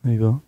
There you go.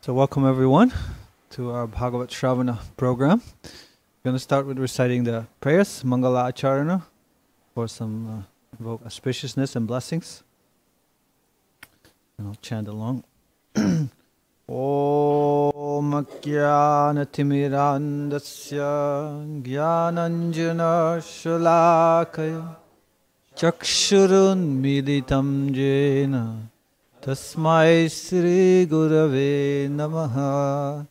So welcome everyone to our Bhāgavata Sravana program. We're going to start with reciting the prayers, Mangala Acharana, for some auspiciousness and blessings. And I'll chant along. Om Jnana Timirandasya Jnananjana Shalakaya Chakshurun Militam Jena Tasmai Sri Gurave Namaha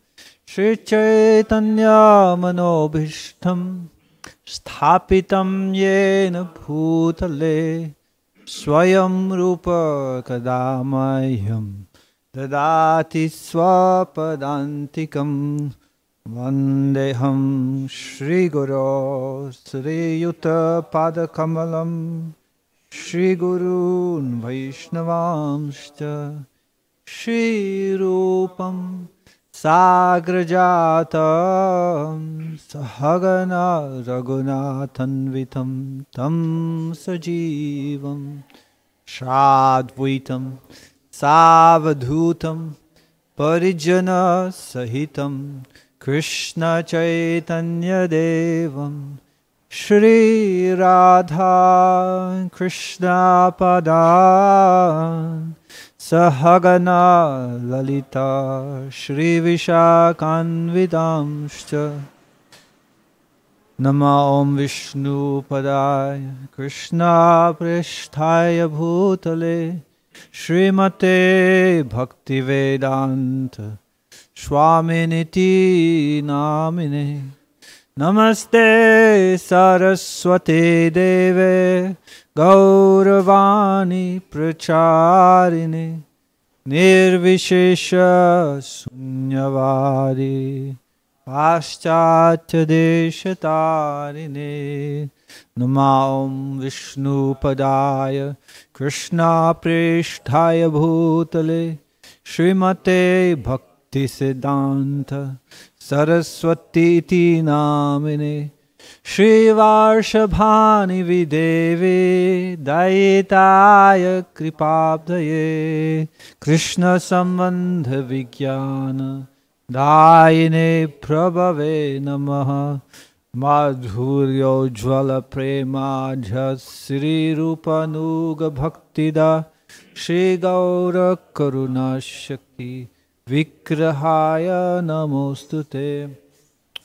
Shri Chaitanya Manobhishtam Sthapitam Yena Bhutale Swayam Rupa Kadamayam Dadati Swapadantikam Vandeham Shri Guru Sri Yuta Padakamalam Shri Gurun Vaishnavamshcha Shri Rupam Sagrajatam Sahagana Raghunathanvitam Tam Sajivam Shradvitam Savadhutam Parijana Sahitam Krishna Chaitanya Devam Shri Radha Krishna Padan Sahagana Lalita Shri Vishakanvidamscha Nama Om Vishnu Padaya Krishna Prishthaya Bhutale Srimate Bhaktivedanta Swaminiti Namine Namaste Saraswate Deve Gauravani Pracharine Nirvishesha Sunyavari Paschatya Deshatarine Nama Om Vishnu Padaya Krishna Prishthaya Bhutale Srimate Bhakti Siddhanta Saraswati iti namine Shri Varshabhani Videvi Dayitaya Kripabdaye Krishna Sambandha Vijnana Dayine Prabhave Namaha Madhuryo Jvala Prema Sri Rupa Nuga Bhaktida Shri Gaura Karuna Shakti Vikrahaya Namostute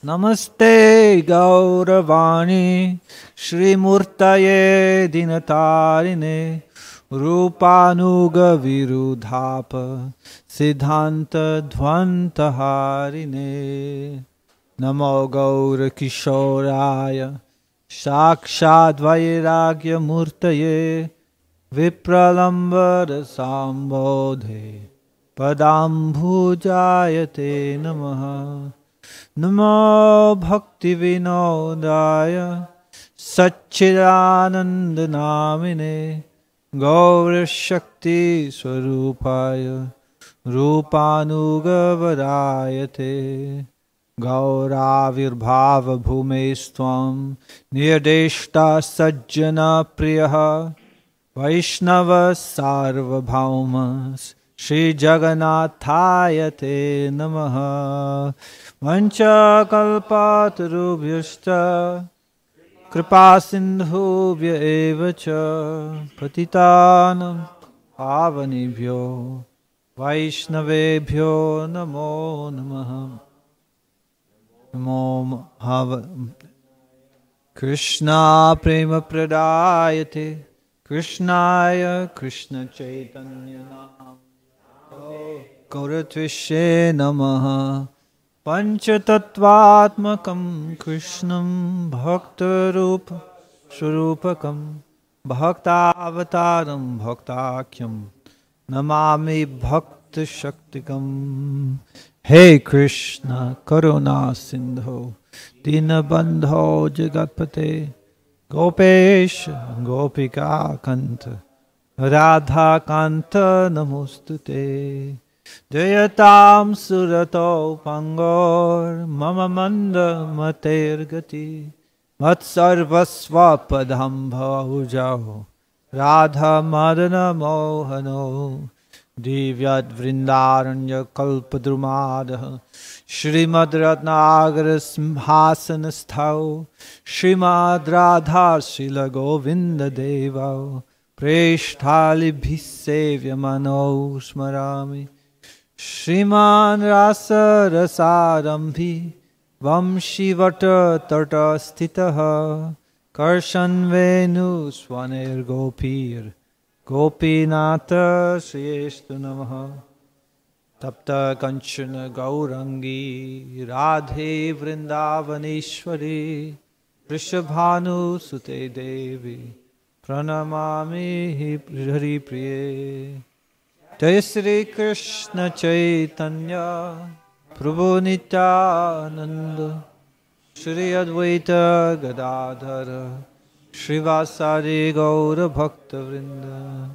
Namaste Gauravani Shri Murtaye Dinatarine Rupanuga Virudhapa Siddhanta Dhvantaharine Namo Gaura Kishoraya Shakshad Vairagya Murtaye Vipralambara Sambodhe Padambhujayate Namaha Namo Bhakti Vinodaya Satchidananda Namine Gaura Shakti Swarupaya Rupanuga Varayate Gauravirbhava Bhumestvam Nirdeshta Sajjana Priyaha Vaishnava Sarvabhaumas Shri Jagannathaya Te Namaha Vancha Kalpatarubhyashta Kripa Sindhubhya Evacha Patitanam Pavanebhyo Vaishnavebhyo Namo Namaha Namo Bhava Krishna Prema Pradayate Krishnaya Krishna Chaitanya Nam Gauratvishe Namaha Panchatattvatmakam Krishnam Bhaktarupa Swarupakam Bhaktavataram Bhaktakyam Namami Bhakta Shaktikam Hey Krishna Karuna Sindho Dinabandho Jagatpate Gopesh Gopika Kanta Radha Kanta Namostute Jayatam Surato Pangor Mama Manda Matergati Matsarvasva Padam Bhaujao Radha Madana Mohano Divyat Vrindaranya Kalpadrumadaha Shrimad Ratnagar Simhasanasthau Shrimad Radhar Srila Govinda Deva Preshthali Bhisevya Mano Smarami Shriman Rasa Rasarambi Vamshivata Tata Stitaha Karshan Venu Swaner Gopir Gopinata Shriestu Namaha Tapta Kanchana Gaurangi Radhe Vrindavaneshwari Rishabhanu Sute Devi Pranamami Hari Priye Jai Sri Krishna Chaitanya Prabhu Nityananda Shri Advaita Gadadhara Shrivasadi Gaura Bhakta Vrinda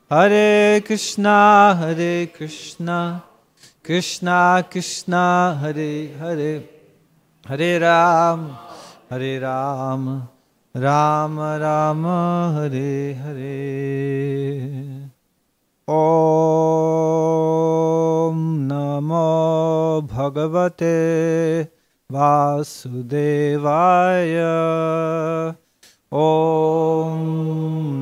Hare Krishna Krishna Krishna Hare Hare Hare Ram Rama Rama Hare Hare Om Namo Bhagavate Vasudevaya Om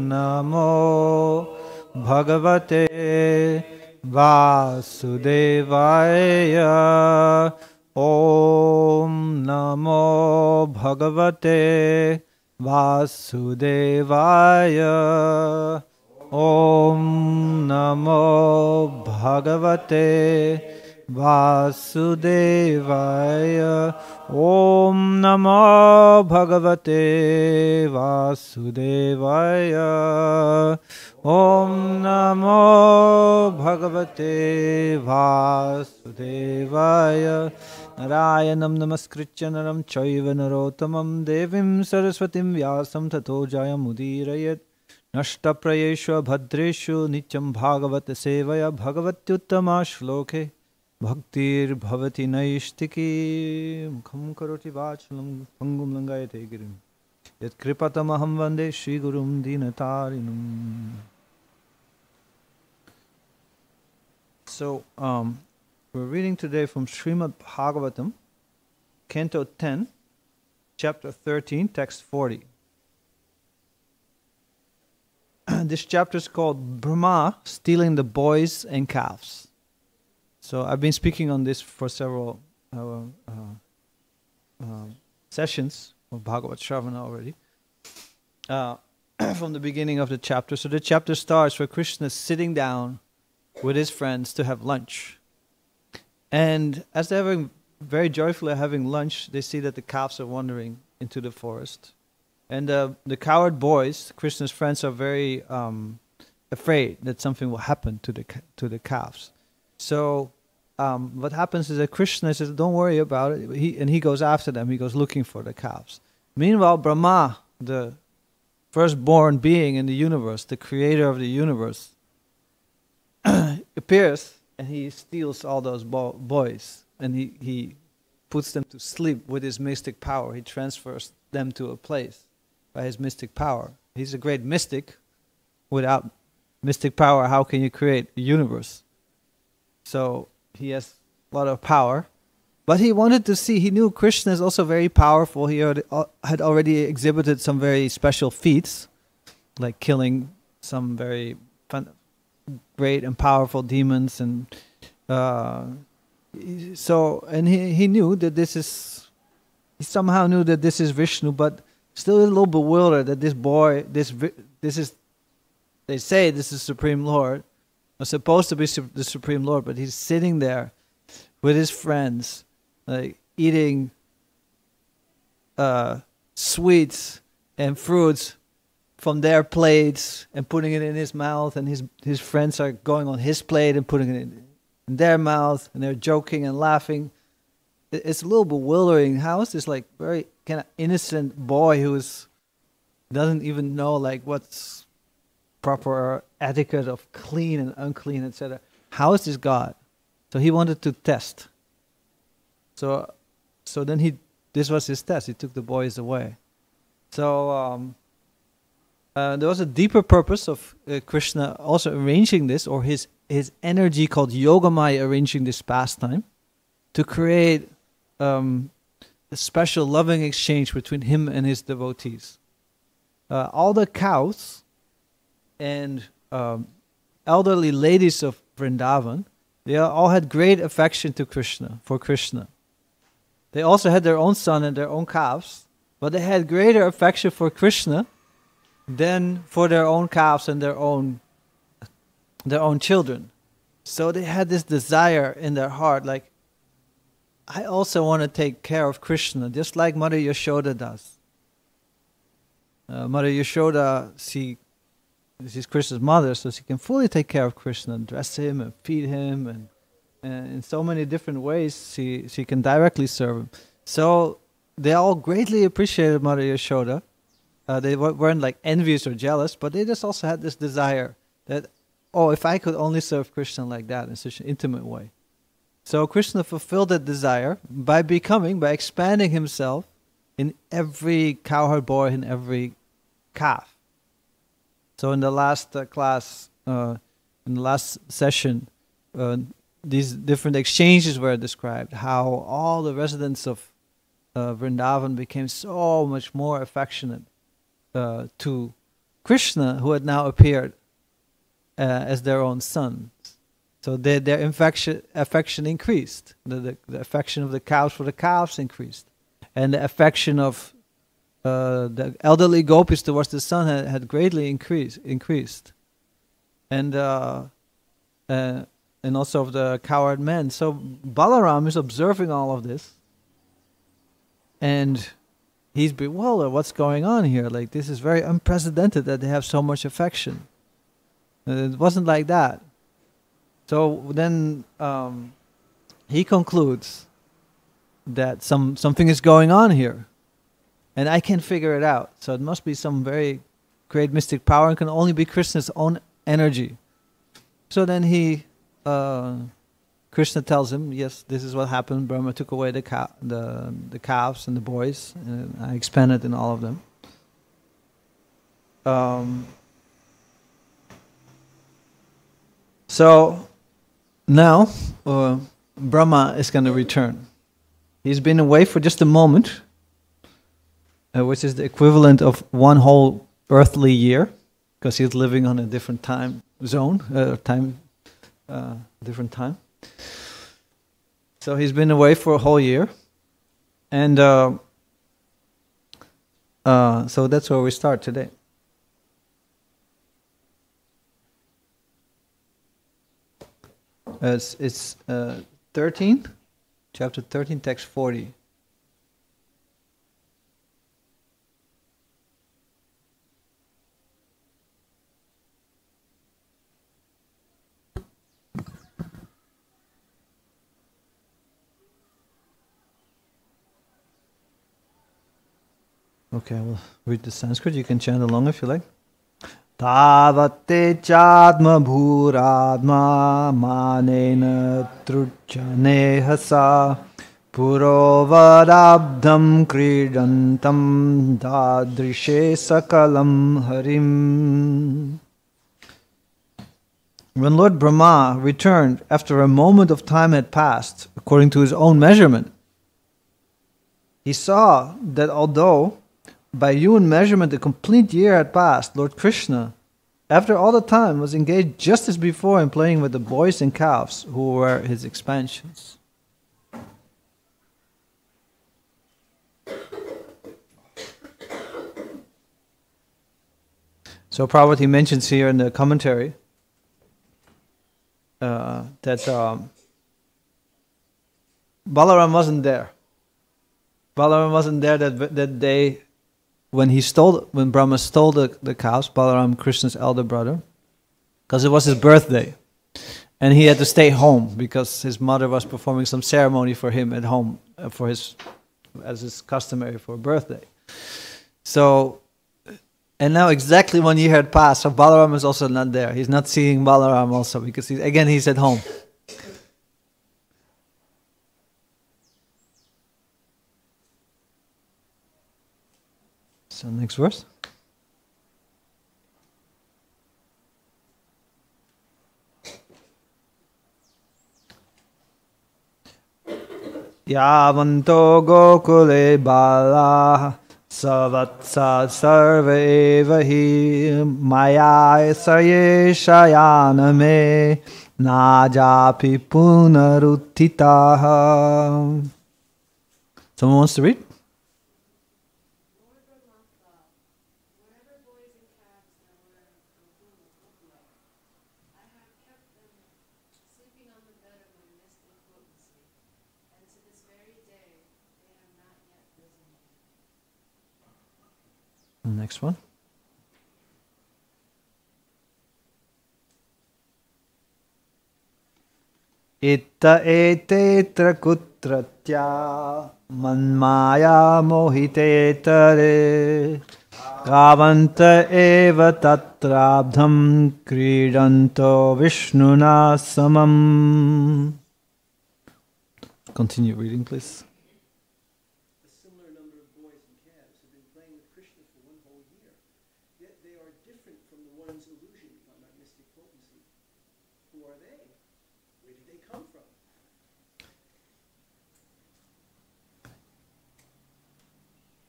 Namo Bhagavate Vasudevaya Om Namo Bhagavate Vasudevaya Om Namo Bhagavate Vasudevaya Om Namo Bhagavate Vasudevaya Om Namo Bhagavate Vasudevaya Narayanam Namaskritya Naram Chaiva Narottamam Devim Saraswatim Vyasam Tato Jayamudhirayat Nashta Prayeshu Bhadreshu Nityam Bhagavata Sevaya Bhagavatyuttama Shloke Bhaktir Bhavati Naishtiki Mukham Karoti Vachalam Pangum Langayate Girim Yat Kripatamaham Vande Shri Gurum Dinatarinam. So, we're reading today from Srimad Bhāgavatam, Canto 10, Chapter 13, Text 40. This chapter is called Brahma Stealing the Boys and Calves. So I've been speaking on this for several sessions of Bhagavad Sravana already, from the beginning of the chapter. So the chapter starts where Krishna is sitting down with his friends to have lunch. And as they're very joyfully having lunch, they see that the calves are wandering into the forest. And the coward boys, Krishna's friends, are very afraid that something will happen to the calves. So what happens is that Krishna says, "Don't worry about it." He goes after them. He goes looking for the calves. Meanwhile, Brahma, the firstborn being in the universe, the creator of the universe, appears and he steals all those boys and he puts them to sleep with his mystic power. He transfers them to a place by his mystic power. He's a great mystic. Without mystic power, how can you create a universe? So he has a lot of power. But he wanted to see, he knew Krishna is also very powerful. He had already exhibited some very special feats, like killing some very great and powerful demons. And he knew that he somehow knew that this is Vishnu, but still a little bewildered that this boy, this is, they say this is Supreme Lord, or supposed to be the Supreme Lord, but he's sitting there with his friends, like eating sweets and fruits from their plates and putting it in his mouth, and his friends are going on his plate and putting it in their mouth, and they're joking and laughing. It's a little bewildering. How is this like very kind of innocent boy who doesn't even know like what's proper etiquette of clean and unclean, etc. How is this God? So he wanted to test. So then this was his test. He took the boys away. So there was a deeper purpose of Krishna also arranging this, or his his energy called Yogamaya arranging this pastime to create a special loving exchange between him and his devotees. All the cows and elderly ladies of Vrindavan, they all had great affection to Krishna, for Krishna. They also had their own son and their own calves, but they had greater affection for Krishna than for their own calves and their own children. So they had this desire in their heart, like, I also want to take care of Krishna, just like Mother Yashoda does. Mother Yashoda, she's Krishna's mother, so she can fully take care of Krishna, and dress him and feed him, and in so many different ways she can directly serve him. So they all greatly appreciated Mother Yashoda. They weren't like envious or jealous, but they just also had this desire that, oh, if I could only serve Krishna like that in such an intimate way. So Krishna fulfilled that desire by expanding himself in every cowherd boy, in every calf. So in the last class, in the last session, these different exchanges were described, how all the residents of Vrindavan became so much more affectionate to Krishna, who had now appeared as their own sons. So their affection increased. The affection of the cows for the calves increased. And the affection of the elderly gopis towards the son had greatly increased. And also of the cowherd men. So Balaram is observing all of this. And he's bewildered. What's going on here? Like, this is very unprecedented that they have so much affection. It wasn't like that. So then he concludes that something is going on here, and I can't figure it out. So it must be some very great mystic power, and can only be Krishna's own energy. So then Krishna tells him, yes, this is what happened. Brahma took away the calves and the boys, and I expanded in all of them. So now Brahma is going to return. He's been away for just a moment, which is the equivalent of one whole earthly year, because he's living on a different time zone, different time. So he's been away for a whole year, and so that's where we start today. It's 13, chapter 13, text 40. Okay, we'll read the Sanskrit. You can chant along if you like. Tavate chadma bhuradma manena truchane hasa purovadabdam kridantam dadrishe sakalam harim. When Lord Brahma returned after a moment of time had passed, according to his own measurement, he saw that although by human measurement a complete year had passed, Lord Krishna, after all the time, was engaged just as before in playing with the boys and calves who were his expansions. So Prabhupada mentions here in the commentary that Balaram wasn't there. Balaram wasn't there that day when Brahma stole the cows, Balaram, Krishna's elder brother, because it was his birthday. And he had to stay home because his mother was performing some ceremony for him at home as is customary for a birthday. So, and now exactly 1 year had passed, so Balaram is also not there. He's not seeing Balaram also because he's at home. So next verse. Yavanto gokule bala savatsa sarva eva hi maya sayeshayaname najapi punaruttitaha. Someone wants to read? Next one. Itta etetra kutratya manmaya mohitetare kavanta eva tatrabdham kridanto vishnuna samam. Continue reading, please.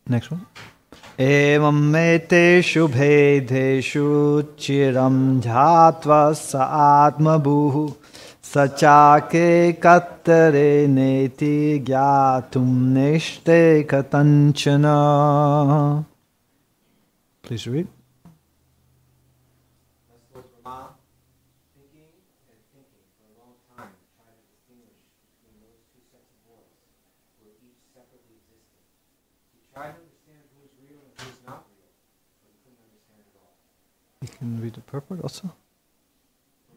Next one. Evam meteshu bhedeshu chiram dhyatva sa atma bhuhu sachake kattare neti gyatum neshte katanchana. Please read. You can read the purport also.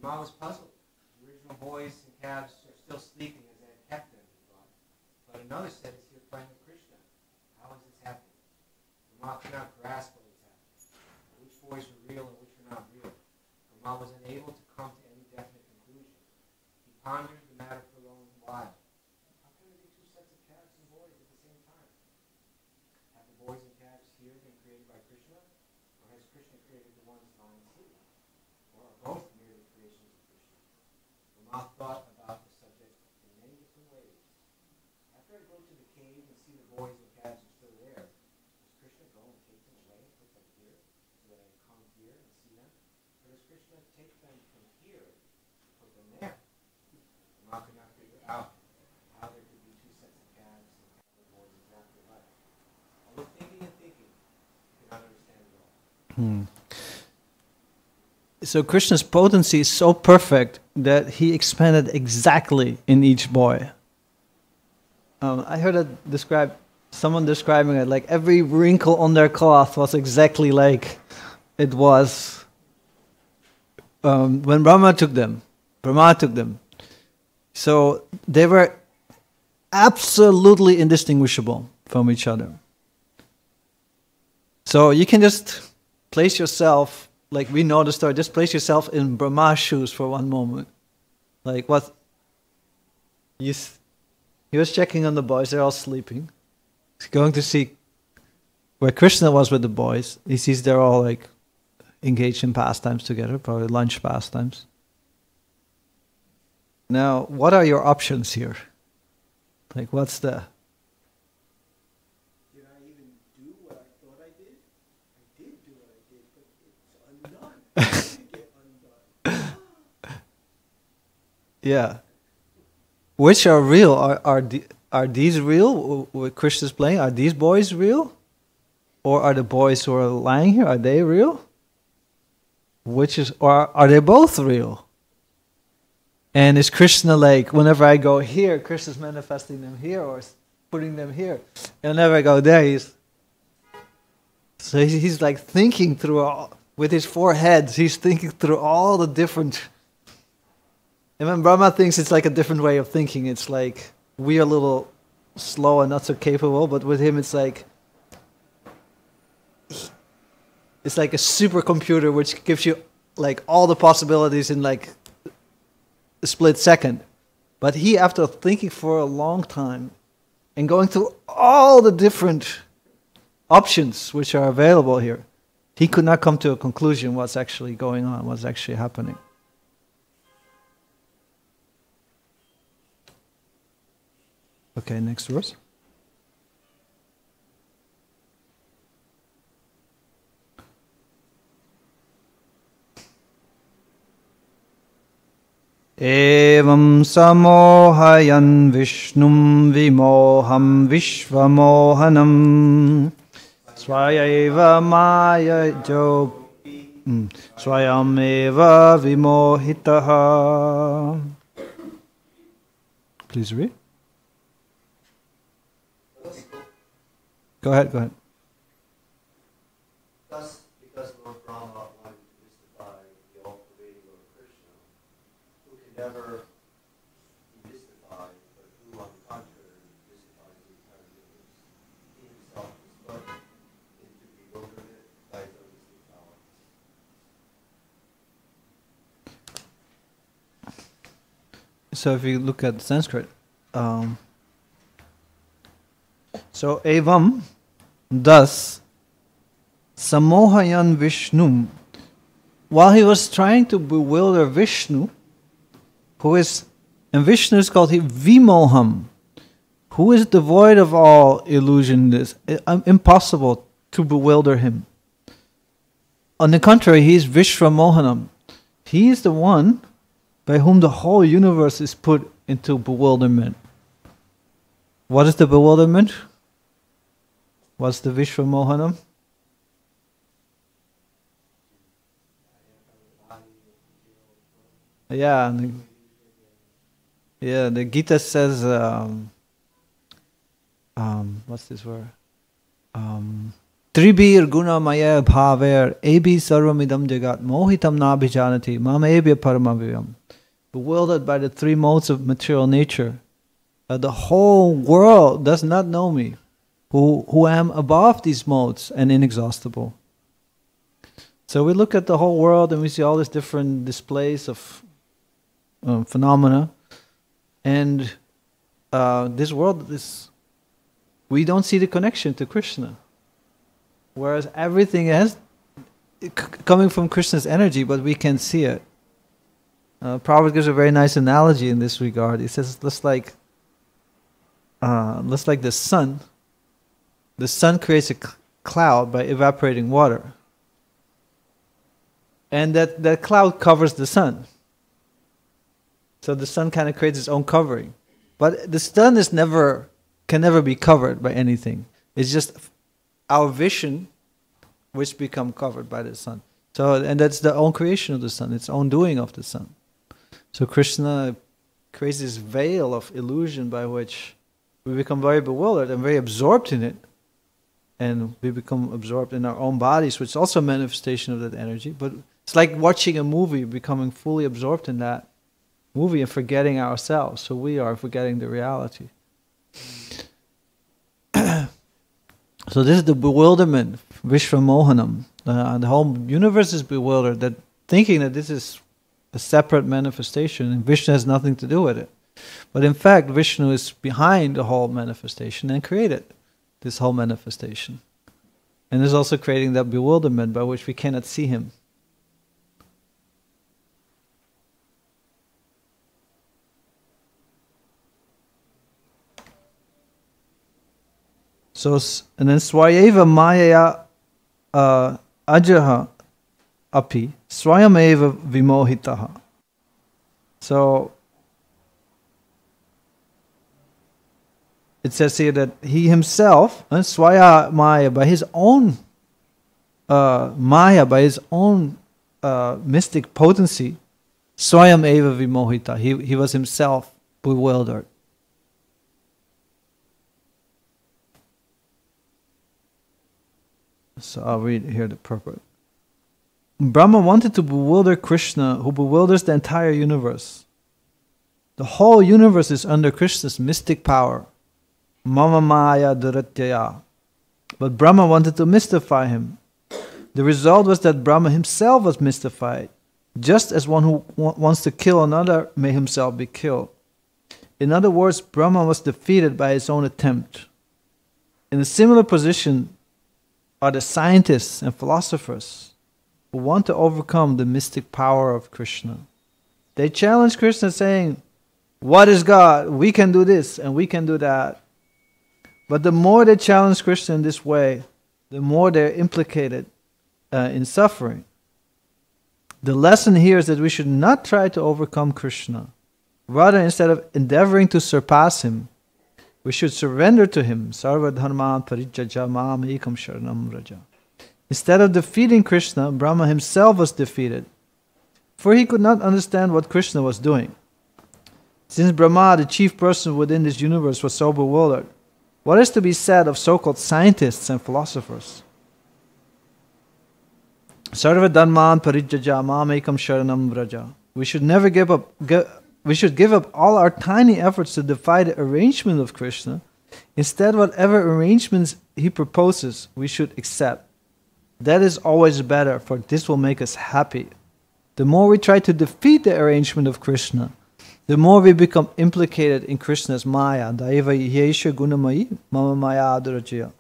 Brahma was puzzled. The original boys and calves are still sleeping as they had kept them, he thought. But another said he's here playing with Krishna. How is this happening? Brahma could not grasp what was happening. Which boys were real and which were not real. Brahma was unable to come to any definite conclusion. He pondered the matter for a long while. How can there be two sets of calves and boys at the same time? Have the boys and calves here been created by Krishna? Or has Krishna created the ones lying asleep? Or are both merely creations of Krishna? Brahma thought about the subject in many different ways. After I go to the cave and see the boys and calves are still there, does Krishna go and take them away and put them here, so that I come here and see them? Or does Krishna take them from here and put them there? Brahma could not figure out how there could be two sets of calves and how the boys exactly alike. Although thinking and thinking, he could not understand it all. So Krishna's potency is so perfect that he expanded exactly in each boy. I heard it someone describing it like every wrinkle on their cloth was exactly like it was when Brahma took them. So they were absolutely indistinguishable from each other. So you can just place yourself, like we know the story, just place yourself in Brahma's shoes for one moment. Like what? He was checking on the boys, they're all sleeping. He's going to see where Krishna was with the boys. He sees they're all like engaged in pastimes together, probably lunch pastimes. Now, what are your options here? Like what's the... Did I even do what I thought I did? I did do what I did, but it's undone. I didn't get undone. Yeah. Which are real? Are these real? What Krishna's playing? Are these boys real? Or are the boys who are lying here, are they real? Or are they both real? And is Krishna like, whenever I go here, Krishna's manifesting them here or putting them here. And whenever I go there, he's like thinking through with his four heads, he's thinking through all the different... And when Brahma thinks it's like a different way of thinking, it's like we are a little slow and not so capable, but with him it's like a supercomputer which gives you like all the possibilities in like a split second. But he, after thinking for a long time and going through all the different options which are available here, he could not come to a conclusion what's actually going on, what's actually happening. Okay, next verse. Evam samohayan vishnum vimoham vishvamohanam swayaiva maya jo swayameva vimohitaha. Please read. Go ahead, go ahead. Thus, because Lord Brahma wanted to mystify the all-pervading Lord Krishna, who can never be mystified, but who, on the contrary, mystifies the entire universe, he himself was put into bewilderment by his own mystic power. So if you look at Sanskrit, so evam, thus, samohayan Vishnum, while he was trying to bewilder Vishnu, who is, and Vishnu is called Vimoham, who is devoid of all illusion, is impossible to bewilder him. On the contrary, he is Vishvamohanam. He is the one by whom the whole universe is put into bewilderment. What is the bewilderment? What's the Vishvamohanam? Yeah, the Gita says, what's this word? Tribir guna maya bhaver ebi sarvamidam jagat mohitam nabhijanati mam ebya paramaviyam. Bewildered by the three modes of material nature, the whole world does not know me, who am above these modes and inexhaustible. So we look at the whole world and we see all these different displays of phenomena, and this world we don't see the connection to Krishna, whereas everything is coming from Krishna's energy, but we can see it. Prabhupada gives a very nice analogy in this regard. He says, just like the sun. The sun creates a cloud by evaporating water, and that cloud covers the sun. So the sun kind of creates its own covering, but the sun can never be covered by anything. It's just our vision which become covered by the sun. So, and that's the own creation of the sun, its own doing of the sun. So Krishna creates this veil of illusion by which we become very bewildered and very absorbed in it. And we become absorbed in our own bodies, which is also a manifestation of that energy. But it's like watching a movie, becoming fully absorbed in that movie and forgetting ourselves. So we are forgetting the reality. So this is the bewilderment, Vishvamohanam. The whole universe is bewildered, that thinking that this is a separate manifestation and Vishnu has nothing to do with it. But in fact, Vishnu is behind the whole manifestation and created this whole manifestation. And is also creating that bewilderment by which we cannot see him. So, and then Swayeva Maya Ajaha Api Swayameva Vimohitaha. So it says here that he himself, Swaya Maya, by his own Maya, by his own mystic potency, Swayam Eva Vimohita, he was himself bewildered. So I'll read here the purport. Brahma wanted to bewilder Krishna, who bewilders the entire universe. The whole universe is under Krishna's mystic power. Mama Maya Duratyaya. But Brahma wanted to mystify him. The result was that Brahma himself was mystified, just as one who wants to kill another may himself be killed. In other words, Brahma was defeated by his own attempt. In a similar position are the scientists and philosophers who want to overcome the mystic power of Krishna. They challenge Krishna saying, What is God? We can do this and we can do that. But the more they challenge Krishna in this way, the more they're implicated in suffering. The lesson here is that we should not try to overcome Krishna. Rather, instead of endeavoring to surpass him, we should surrender to him. Sarva dharman parijjaja mam ekam sharanam vraja. Instead of defeating Krishna, Brahma himself was defeated, for he could not understand what Krishna was doing. Since Brahma, the chief person within this universe, was so bewildered, what is to be said of so-called scientists and philosophers? Sarva dharman parijjaja mam ekam sharanam vraja. We should never give up. We should give up all our tiny efforts to defy the arrangement of Krishna. Instead, whatever arrangements he proposes, we should accept. That is always better, for this will make us happy. The more we try to defeat the arrangement of Krishna, the more we become implicated in Krishna's maya. Daiva yesha gunamayi mama maya adurajya.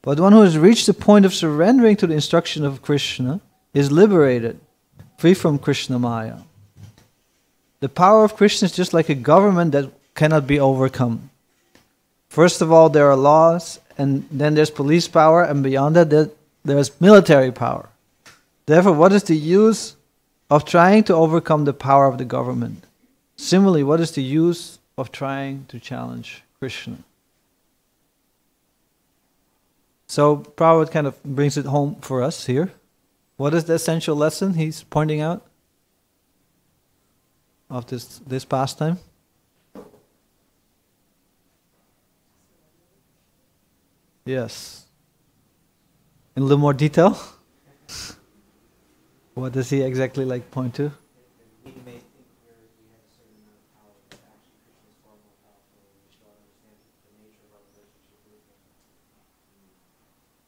But one who has reached the point of surrendering to the instruction of Krishna is liberated, free from Krishna maya. The power of Krishna is just like a government that cannot be overcome. First of all, there are laws, and then there's police power, and beyond that, there's military power. Therefore, what is the use of trying to overcome the power of the government? Similarly, what is the use of trying to challenge Krishna? So, Prabhupada kind of brings it home for us here. What is the essential lesson he's pointing out of this pastime? Yes. In a little more detail? What does he exactly like point to? We may think we have a certain amount of power, but actually Krishna is far more powerful, and we should all understand the nature of our relationship with him.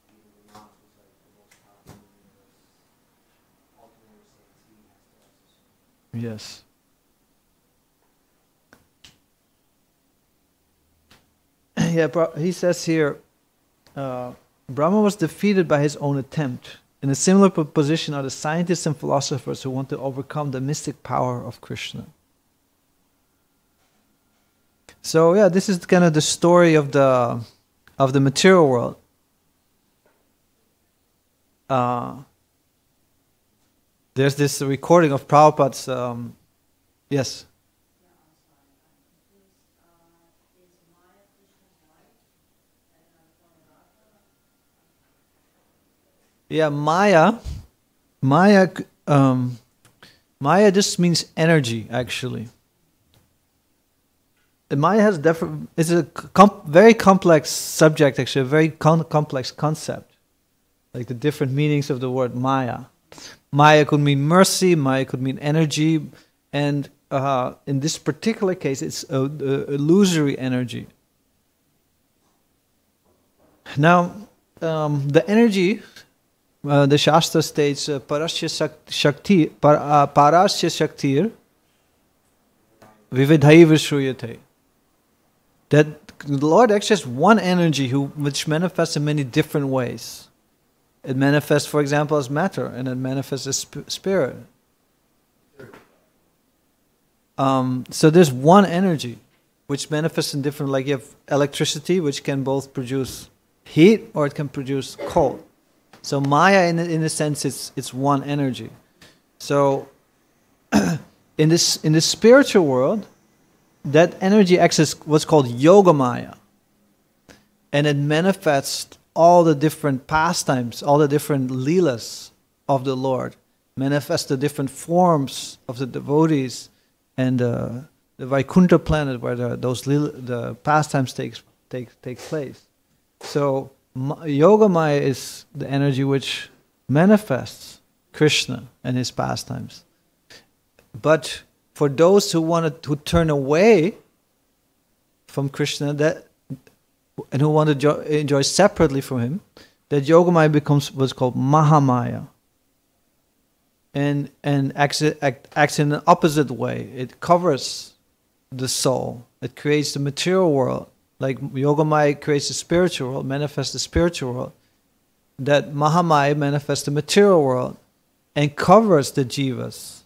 Even the monk who's like the most powerful in the universe, ultimately understands he has to also. Yes. Yeah, he says here, Brahma was defeated by his own attempt. In a similar position are the scientists and philosophers who want to overcome the mystic power of Krishna. So yeah, this is kind of the story of the material world. There's this recording of Prabhupada's. Yes. Yeah, Maya just means energy, actually. And Maya has it's a very complex subject, actually, a very complex concept. Like the different meanings of the word Maya. Maya could mean mercy, Maya could mean energy, and in this particular case, it's a illusory energy. Now, the energy. The Shastra states, Parasya Shaktir Vividhai Vishruyate. That the Lord actually has one energy which manifests in many different ways. It manifests, for example, as matter, and it manifests as spirit. So there's one energy which manifests in different, like you have electricity, which can both produce heat or it can produce cold. So Maya, in a sense, it's one energy. So in this spiritual world, that energy acts as what's called Yoga Maya, and it manifests all the different pastimes, all the different leelas of the Lord, manifests the different forms of the devotees, and the Vaikuntha planet where the pastimes take place. So Yoga Maya is the energy which manifests Krishna and his pastimes. But for those who turn away from Krishna and who want to enjoy separately from him, that Yoga Maya becomes what's called Mahamaya. And acts in an opposite way. It covers the soul. It creates the material world. Like Yoga Maya creates the spiritual world, manifests the spiritual world. That Mahamaya manifests the material world and covers the jivas.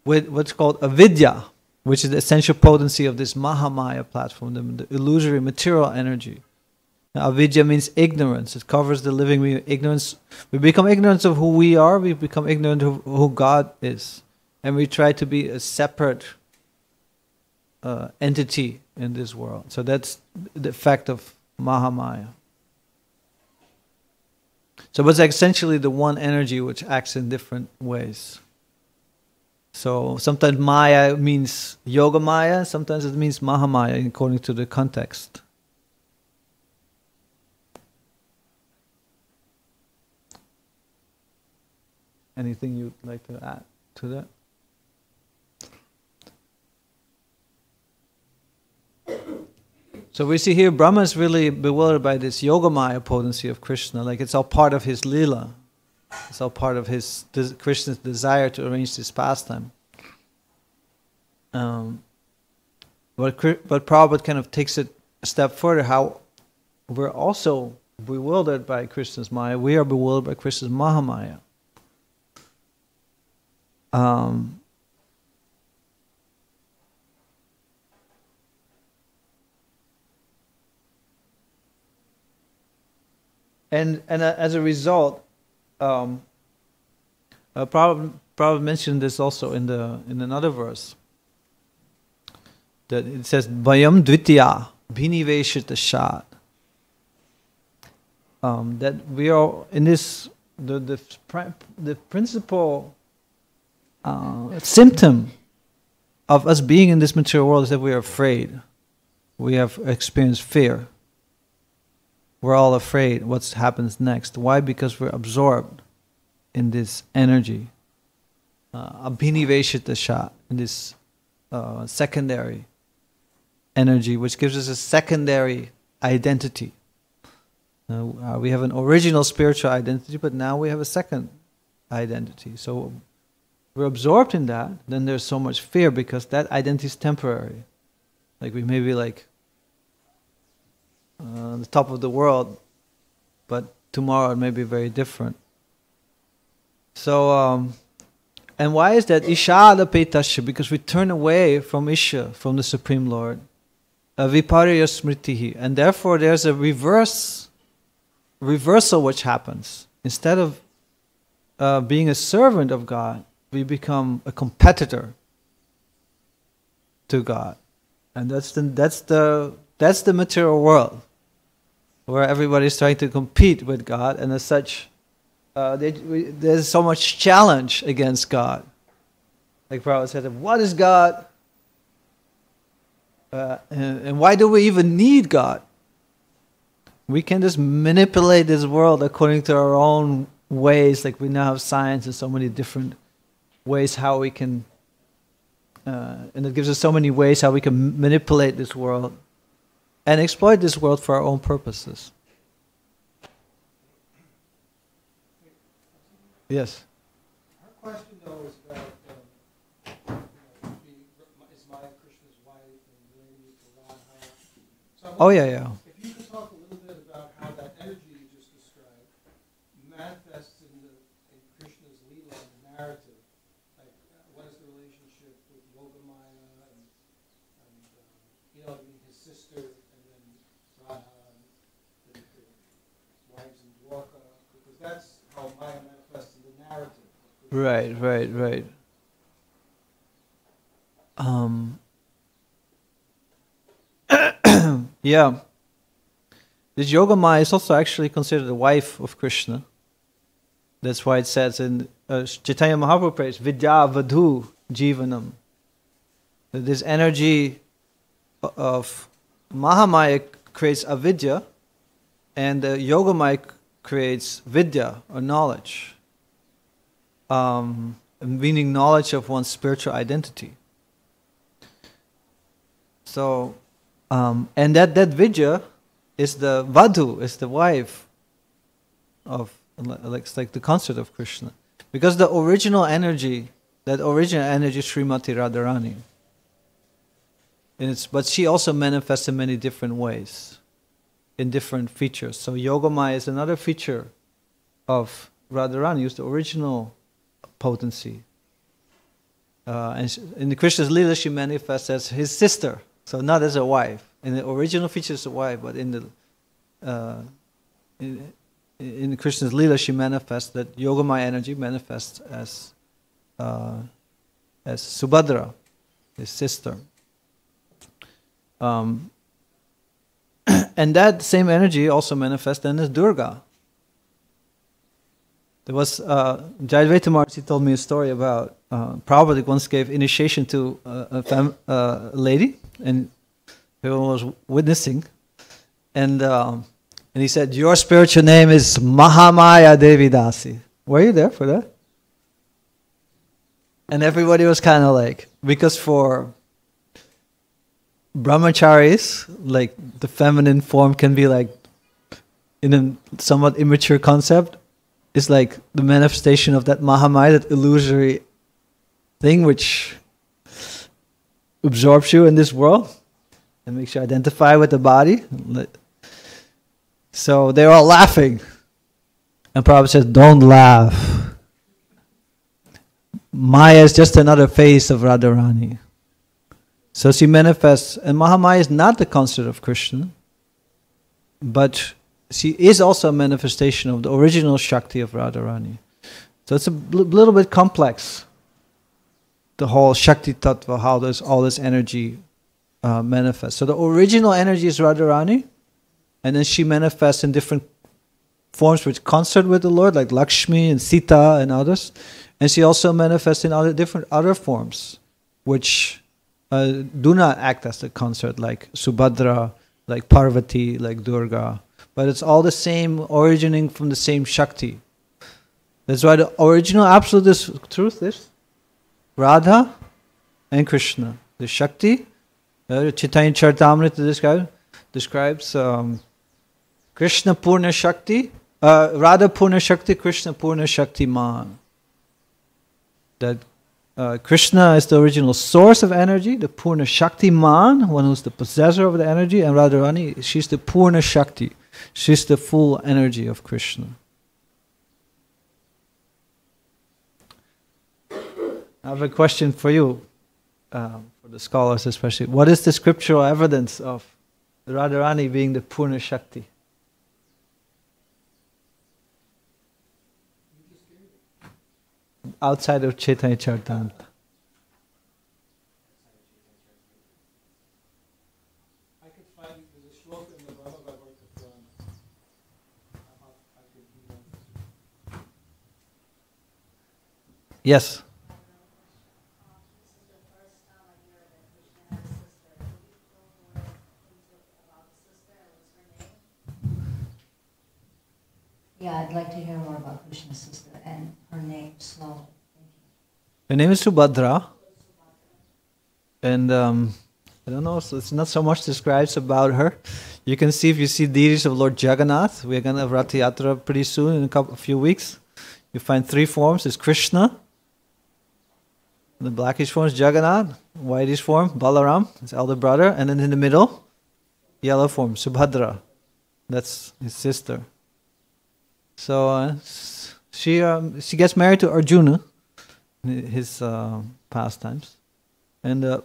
with what's called avidya, which is the essential potency of this Mahamaya platform, the illusory material energy. Now, avidya means ignorance. It covers the living being. Ignorance. We become ignorant of who we are. We become ignorant of who God is, and we try to be a separate entity in this world. So that's the effect of Mahamaya. So it's essentially the one energy which acts in different ways. So sometimes Maya means Yoga Maya, sometimes it means Mahamaya according to the context. Anything you'd like to add to that? So we see here Brahma is really bewildered by this Yogamaya potency of Krishna, like it's all part of his lila. It's all part of his Krishna's desire to arrange this pastime. But Prabhupada kind of takes it a step further, how we're also bewildered by Krishna's Maya. We are bewildered by Krishna's Mahamaya. And as a result, Prabhupada mentioned this also in another verse. That it says, Vayam Dvitiya Bhiniveshita Shat. That we are in this, the principal symptom of us being in this material world is that we are afraid. We have experienced fear. We're all afraid what happens next. Why? Because we're absorbed in this energy. Abhiniveshita Shat, in this secondary energy, which gives us a secondary identity. We have an original spiritual identity, but now we have a second identity. So we're absorbed in that, then there's so much fear because that identity is temporary. Like we may be like the top of the world, but tomorrow it may be very different. So, and why is that? Ishada Petasya, because we turn away from Isha, from the Supreme Lord. Viparya Smritihi, and therefore there's a reversal which happens. Instead of being a servant of God, we become a competitor to God, and that's the material world, where everybody's trying to compete with God, and as such, there's so much challenge against God. Like Prabhupada said, what is God? And why do we even need God? We can just manipulate this world according to our own ways. Like we now have science and so many different ways how we can, and it gives us so many ways how we can manipulate this world and exploit this world for our own purposes. Yes? Our question, though, is about is Maya Krishna's wife and relating it to Radha. So Oh yeah. if you could talk a little bit about how that energy you just described manifests in Krishna's Leela and the narrative. Like, what is the relationship with Yoga Maya and his sister, and then Radha and the wives in Dwarka, because that's how Maya manifests in the narrative. Right. Yeah. This Yoga Maya is also actually considered the wife of Krishna. That's why it says in Chaitanya Mahaprabhu prays, Vidya Vadhu Jivanam. That this energy of Mahamaya creates avidya, and Yoga Maya creates vidya, or knowledge. Meaning knowledge of one's spiritual identity. So, and that vidya is the vadhu, is the wife of, it's like the consort of Krishna. Because the original energy, is Srimati Radharani. But she also manifests in many different ways, in different features. So Yogamaya is another feature of Radharani, who's the original potency. In the Krishna's Leela, she manifests as his sister, so not as a wife. In the original feature, is a wife, but in Krishna's Leela, she manifests that Yogamaya energy manifests as Subhadra, his sister. And that same energy also manifests then as Durga. There was Jayadvaita Maharaj told me a story about Prabhupada once gave initiation to a lady, and everyone was witnessing, and he said, "Your spiritual name is Mahamaya Devi Dasi." Were you there for that? And everybody was kind of like, because for brahmacharis, like the feminine form can be like in a somewhat immature concept. It's like the manifestation of that Mahamaya, that illusory thing which absorbs you in this world and makes you identify with the body. So they're all laughing. And Prabhupada says, don't laugh. Maya is just another face of Radharani. So she manifests, and Mahamaya is not the consort of Krishna, but she is also a manifestation of the original Shakti of Radharani. So it's a little bit complex, the whole Shakti Tattva, how all this energy manifests. So the original energy is Radharani, and then she manifests in different forms which consort with the Lord, like Lakshmi and Sita and others. And she also manifests in other forms, which do not act as the consort, like Subhadra, like Parvati, like Durga. But it's all the same, originating from the same Shakti. That's why the original absolute truth is Radha and Krishna. The Shakti, Chaitanya Charitamrita describes Krishna Purna Shakti, Radha Purna Shakti, Krishna Purna Shakti Man. That Krishna is the original source of energy, the Purna Shakti Man, one who's the possessor of the energy, and Radharani, she's the Purna Shakti. She's the full energy of Krishna. I have a question for you, for the scholars especially. What is the scriptural evidence of Radharani being the Purna Shakti? Outside of Chaitanya Charitamrita. I could find there's a shloka in the Bhāgavata from I could read. Yes. This is the first time I hear that Krishna has a sister. Can you go more into about the sister and what's her name? Yeah, I'd like to hear more about Krishna's sister and her name slowly. Thank you. Her name is Subhadra. And I don't know, so it's not so much describes about her. You can see, if you see deities of Lord Jagannath, we're going to have Rath Yatra pretty soon, in a few weeks. You find three forms. It's Krishna. The blackish form is Jagannath. Whitish form, Balaram, his elder brother. And then in the middle, yellow form, Subhadra. That's his sister. So she gets married to Arjuna, his pastimes. And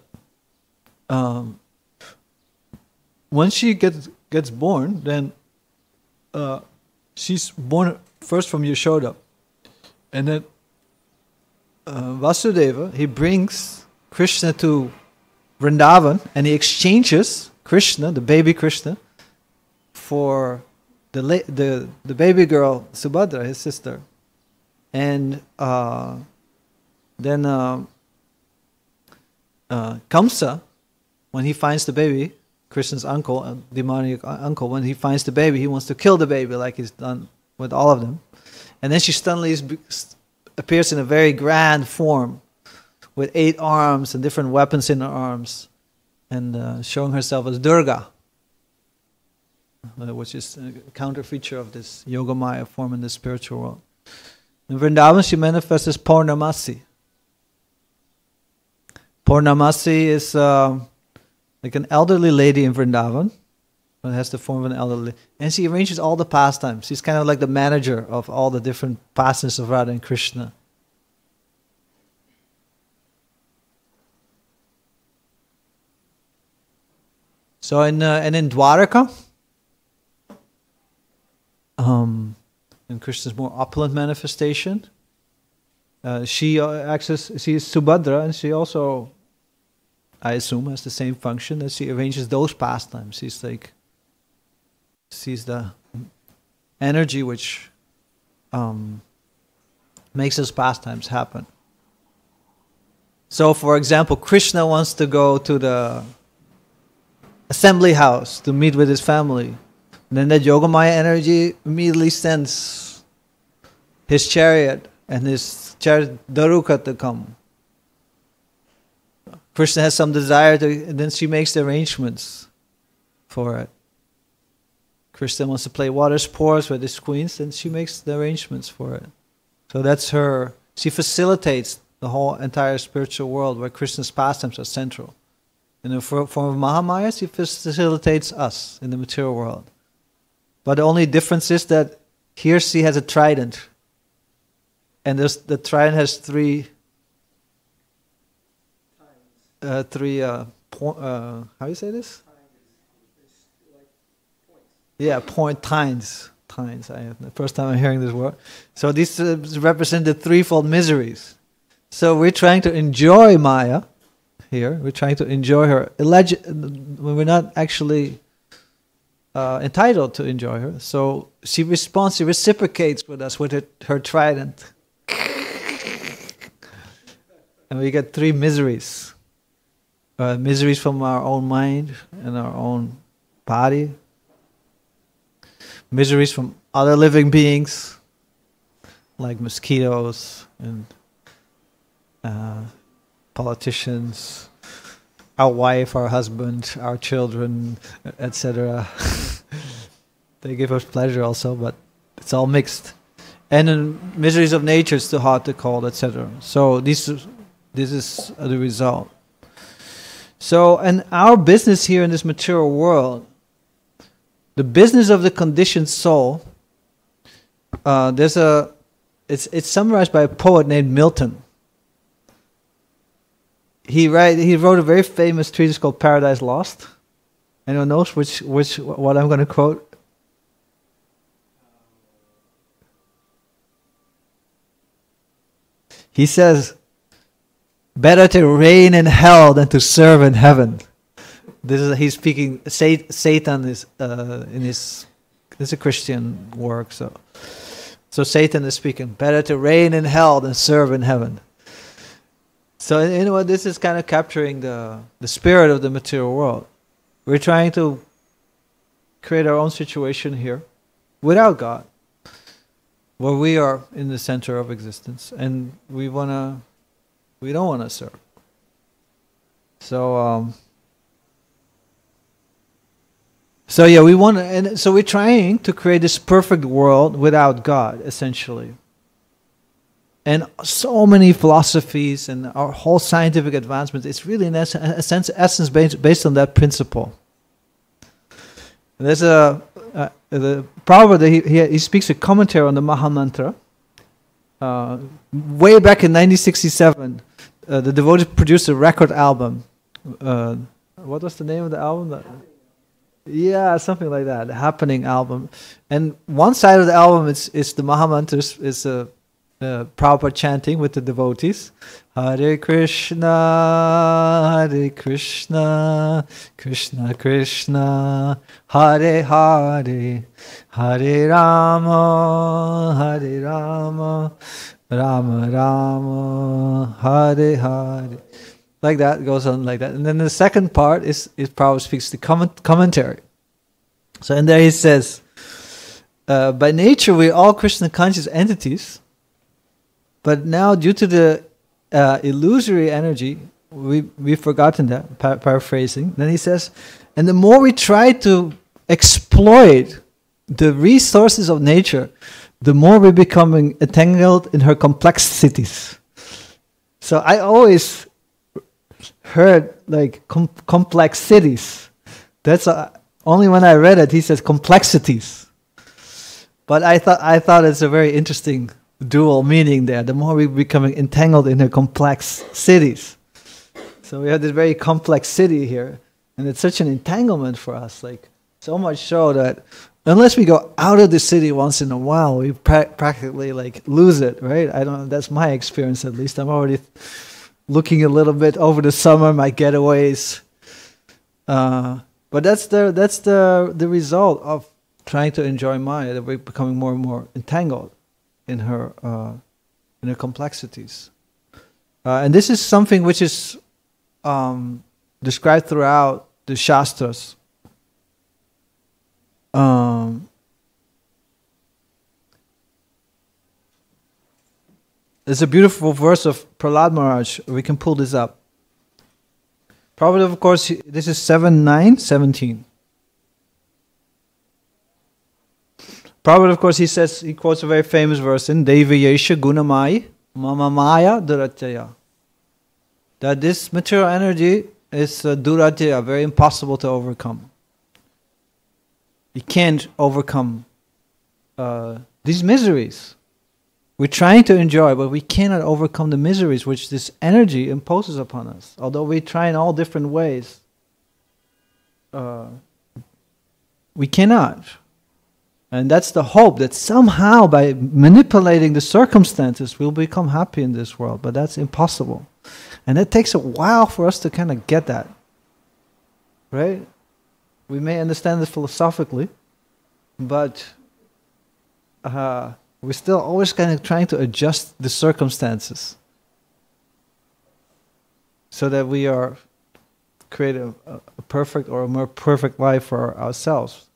when she gets born, then she's born first from Yashoda. And then Vasudeva, he brings Krishna to Vrindavan, and he exchanges Krishna, the baby Krishna, for the baby girl Subhadra, his sister. And then Kamsa, when he finds the baby, Krishna's uncle, demonic uncle, when he finds the baby, he wants to kill the baby like he's done with all of them. And then she suddenly appears in a very grand form with 8 arms and different weapons in her arms, and showing herself as Durga, which is a counter feature of this Yogamaya form in the spiritual world. In Vrindavan, she manifests as Purnamasi. Purnamasi is like an elderly lady in Vrindavan, but has the form of an elderly. And she arranges all the pastimes. She's kind of like the manager of all the different pastimes of Radha and Krishna. So and in Dwaraka, in Krishna's more opulent manifestation, she is Subhadra, and she also, I assume, has the same function that she arranges those pastimes. She's the energy which makes those pastimes happen. So, for example, Krishna wants to go to the assembly house to meet with his family. And then that Yogamaya energy immediately sends his chariot and his chariot Daruka to come. Krishna has some desire to, and then she makes the arrangements for it. Krishna wants to play water sports with his queens, and she makes the arrangements for it. So that's her, she facilitates the whole entire spiritual world where Krishna's pastimes are central. In the form of Mahamaya, she facilitates us in the material world. But the only difference is that here she has a trident. And the trident has three how do you say this? Yeah, tines. The first time I'm hearing this word. So these represent the threefold miseries. So we're trying to enjoy Maya here. We're trying to enjoy her. When we're not actually entitled to enjoy her. So she responds, she reciprocates with us with her trident. And we get three miseries. Miseries from our own mind and our own body. Miseries from other living beings, like mosquitoes and politicians, our wife, our husband, our children, etc. They give us pleasure also, but it's all mixed. And then miseries of nature is too hot, too cold, etc. So this is the result. So, and our business here in this material world, the business of the conditioned soul, it's summarized by a poet named Milton. He wrote a very famous treatise called Paradise Lost. Anyone knows what I'm going to quote? He says, "Better to reign in hell than to serve in heaven." He's speaking. Satan is this is a Christian work. So Satan is speaking. Better to reign in hell than serve in heaven. So you know what? This is kind of capturing the spirit of the material world. We're trying to create our own situation here, without God, where we are in the center of existence, and we don't want to serve. So yeah, so we're trying to create this perfect world without God, essentially. And so many philosophies and our whole scientific advancement, it's really in essence based on that principle. There's the Prabhupada, he speaks a commentary on the Mahamantra. Way back in 1967, the devotees produced a record album. What was the name of the album? Yeah, something like that. The Happening album. And one side of the album is the Mahamantras, is Prabhupada chanting with the devotees. Hare Krishna, Krishna Krishna, Hare Hare, Hare Rama, Rama Rama, Hare Hare. Like that, it goes on like that. And then the second part is Prabhupada speaks the commentary. So in there he says, by nature we're all Krishna conscious entities, but now due to the illusory energy, we've forgotten that, paraphrasing. Then he says, and the more we try to exploit the resources of nature, the more we're becoming entangled in her complexities. So I always heard like complexities. That's only when I read it he says complexities. But I thought it's a very interesting dual meaning there. The more we're becoming entangled in her complex cities. So we have this very complex city here. And it's such an entanglement for us, like so much so that unless we go out of the city once in a while, we practically like lose it, right? I don't know, that's my experience at least. I'm already looking a little bit over the summer, my getaways. But that's the result of trying to enjoy Maya, that we're becoming more and more entangled in her complexities. And this is something which is described throughout the Shastras. There's a beautiful verse of Prahlad Maharaj. We can pull this up. Probably, of course, this is 7:9:17. Prabhupada, of course, he quotes a very famous verse in Devayesha Gunamai Mama Maya Duratya. That this material energy is Duratya, very impossible to overcome. You can't overcome these miseries. We're trying to enjoy, but we cannot overcome the miseries which this energy imposes upon us. Although we try in all different ways, we cannot. And that's the hope, that somehow by manipulating the circumstances we'll become happy in this world. But that's impossible. And it takes a while for us to kind of get that. Right? We may understand this philosophically, but we're still always kind of trying to adjust the circumstances so that we create a perfect or a more perfect life for ourselves.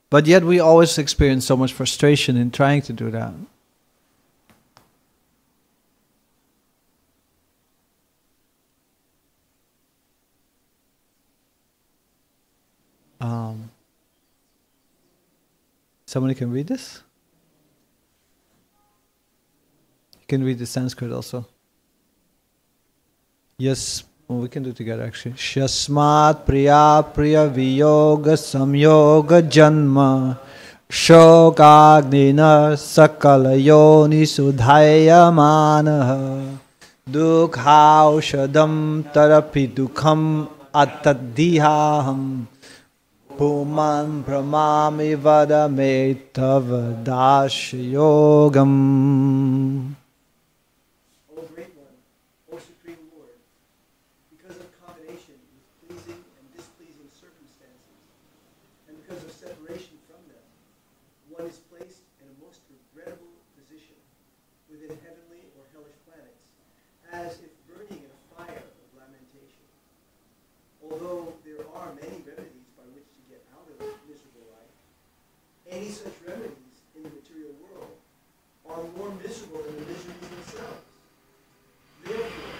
But yet we always experience so much frustration in trying to do that. Somebody can read this? You can read the Sanskrit also. Yes, well, we can do it together actually. Shasmat priya priya viyoga samyoga janma shokagnina sakala yoni sudhaya manaha dukhaushadam tarapi dukham atadihaham Puman pramami vadame tava dashyogam. O Great One, O Supreme Lord, because of combination with pleasing and displeasing circumstances, and because of separation from them, one is placed in a most regrettable position within heavenly or hellish planets, as if burning in a fire of lamentation. Although there are many remedies by which to get out of miserable life, any such remedies in the material world are more miserable than the miseries themselves. Therefore,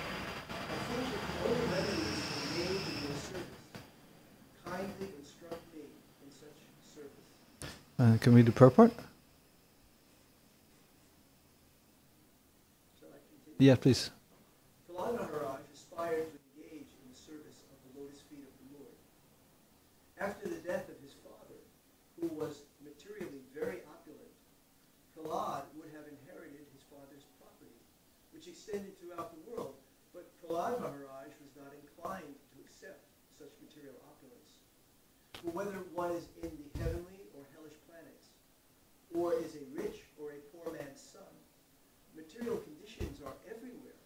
I think if the only remedies are made in your service, kindly instruct me in such service. Can we do purport? Shall I continue? Yeah, please. Prahlad Maharaj aspired to engage in the service of the lotus feet of the Lord. After the death of his father, who was materially very opulent, Prahlad would have inherited his father's property, which extended throughout the world, but Prahlad Maharaj was not inclined to accept such material opulence. For whether one is in the heavenly or hellish planets, or is a rich or a poor man's son, material conditions are everywhere.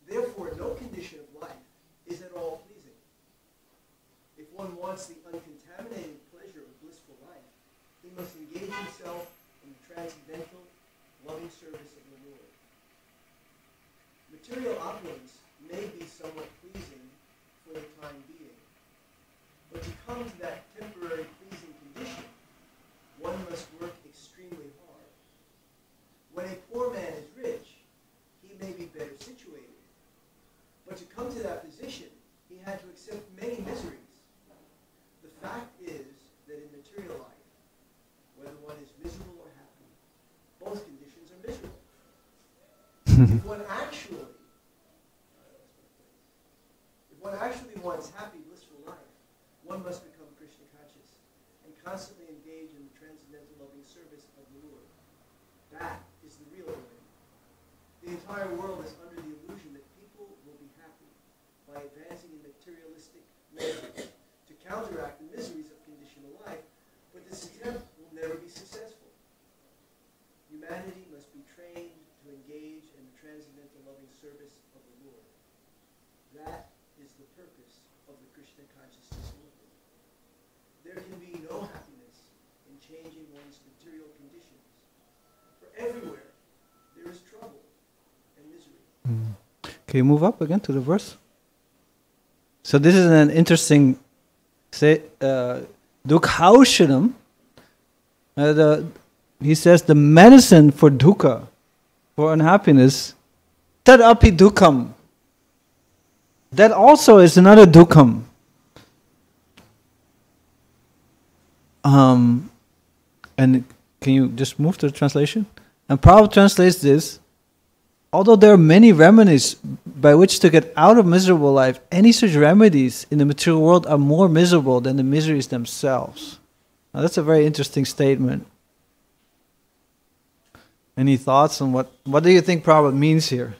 Therefore, no condition of life is at all pleasing. If one wants the uncontaminated pleasure of blissful life, he must engage himself in the transcendental, loving service of the Lord. Material opulence may be somewhat pleasing for the time being, but to come to that temporary pleasing condition, one must work extremely hard. When a poor man is rich, he may be better situated, but to come to that position, he had to accept many miseries. The fact is that in material life, whether one is miserable or happy, both conditions are miserable. If one actually wants happy, blissful life, one must become Krishna conscious and constantly engage in the transcendental loving service of the Lord. That is the real remedy. The entire world is under the illusion that people will be happy purpose of the Krishna consciousness movement. There can be no happiness in changing one's material conditions. For everywhere there is trouble and misery. Can you move up again to the verse? So this is an interesting dukkhaushanam. He says the medicine for dukkha, for unhappiness, tad api dukkham. That also is another dukkham. And can you just move to the translation? And Prabhupada translates this: although there are many remedies by which to get out of miserable life, any such remedies in the material world are more miserable than the miseries themselves. Now that's a very interesting statement. Any thoughts on what do you think Prabhupada means here?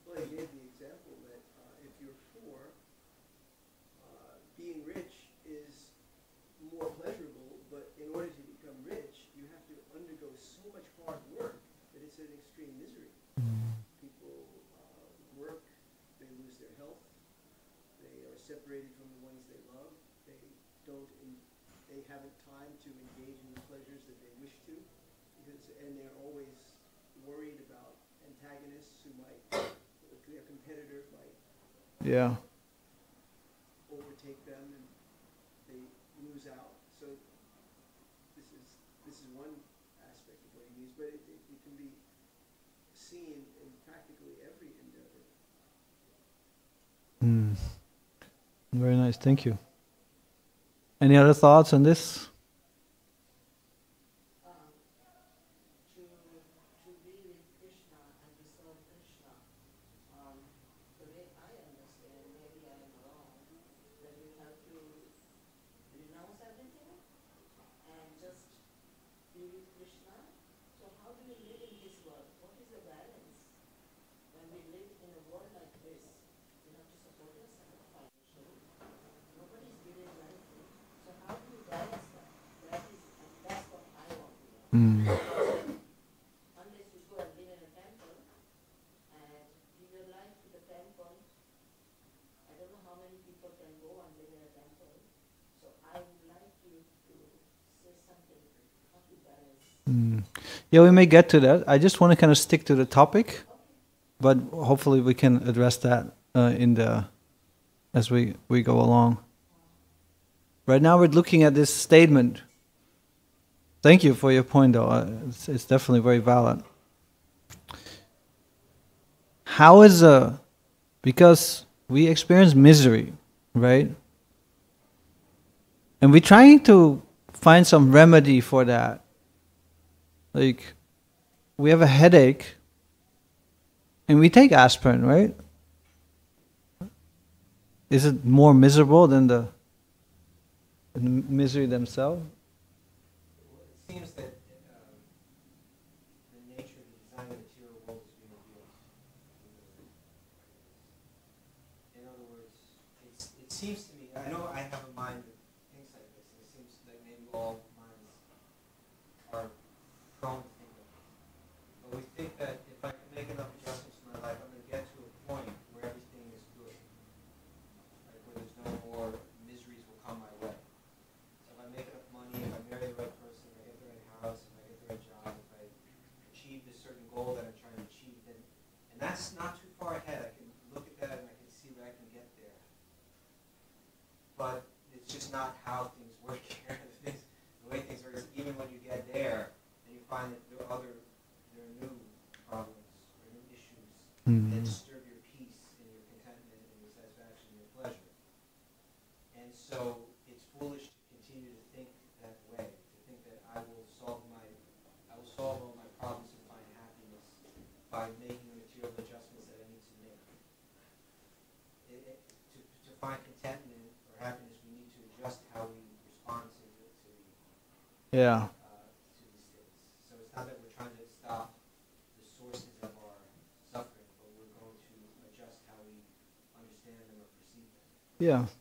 Well, he gave the example that if you're poor, being rich is more pleasurable, but in order to become rich, you have to undergo so much hard work that it's an extreme misery. People work, they lose their health, they are separated from the ones they love, they haven't time to engage in the pleasures that they wish to, and they're always worried about antagonists who might, their competitor might overtake them and they lose out. So this is one aspect of what he means, but it can be seen in practically every endeavor. Very nice, thank you. Any other thoughts on this? To be with Krishna and to serve Krishna, the way I understand, maybe I am wrong, that you have to renounce everything and just be with Krishna. So how do you live in this world? What is the balance? When we live in a world like this, we have to support yourself financially. Nobody is giving anything. So how do you balance that? That's what I want to know. Unless you go and live in a temple and give your life to the temple, I don't know how many people can go and live in a temple. So I would like you to say something, how to balance. Yeah, we may get to that. I just want to kind of stick to the topic, but hopefully we can address that as we go along. Right now we're looking at this statement. Thank you for your point, though. It's definitely very valid. How is because we experience misery, right? And we're trying to find some remedy for that. Like, we have a headache, and we take aspirin, right? Is it more miserable than the misery themselves? Well, it seems that the nature of the design of the material world is being revealed. In other words, it seems to me, I know I have a mind that thinks like this, and it seems that maybe all minds are prone to think like this. But we think that if I can make enough adjustments in my life, I'm going to get to a point where everything is good. Right? Where there's no more miseries will come my way. So if I make enough money, if I marry the right person, if I get the right house, if I get the right job, if I achieve this certain goal that I'm trying to achieve, then, and that's not too far ahead. I can look at that and I can see that I can get there. But it's just not how things work here. The way things work is even when you get there, and you find that there are new problems, or new issues that disturb your peace and your contentment and your satisfaction and your pleasure. And so it's foolish to continue to think that way, to think that I will solve all my problems and find happiness by making the material adjustments that I need to make. To find contentment or happiness, we need to adjust how we respond to these states. So it's not that we're trying to stop the sources of our suffering, but we're going to adjust how we understand them or perceive them.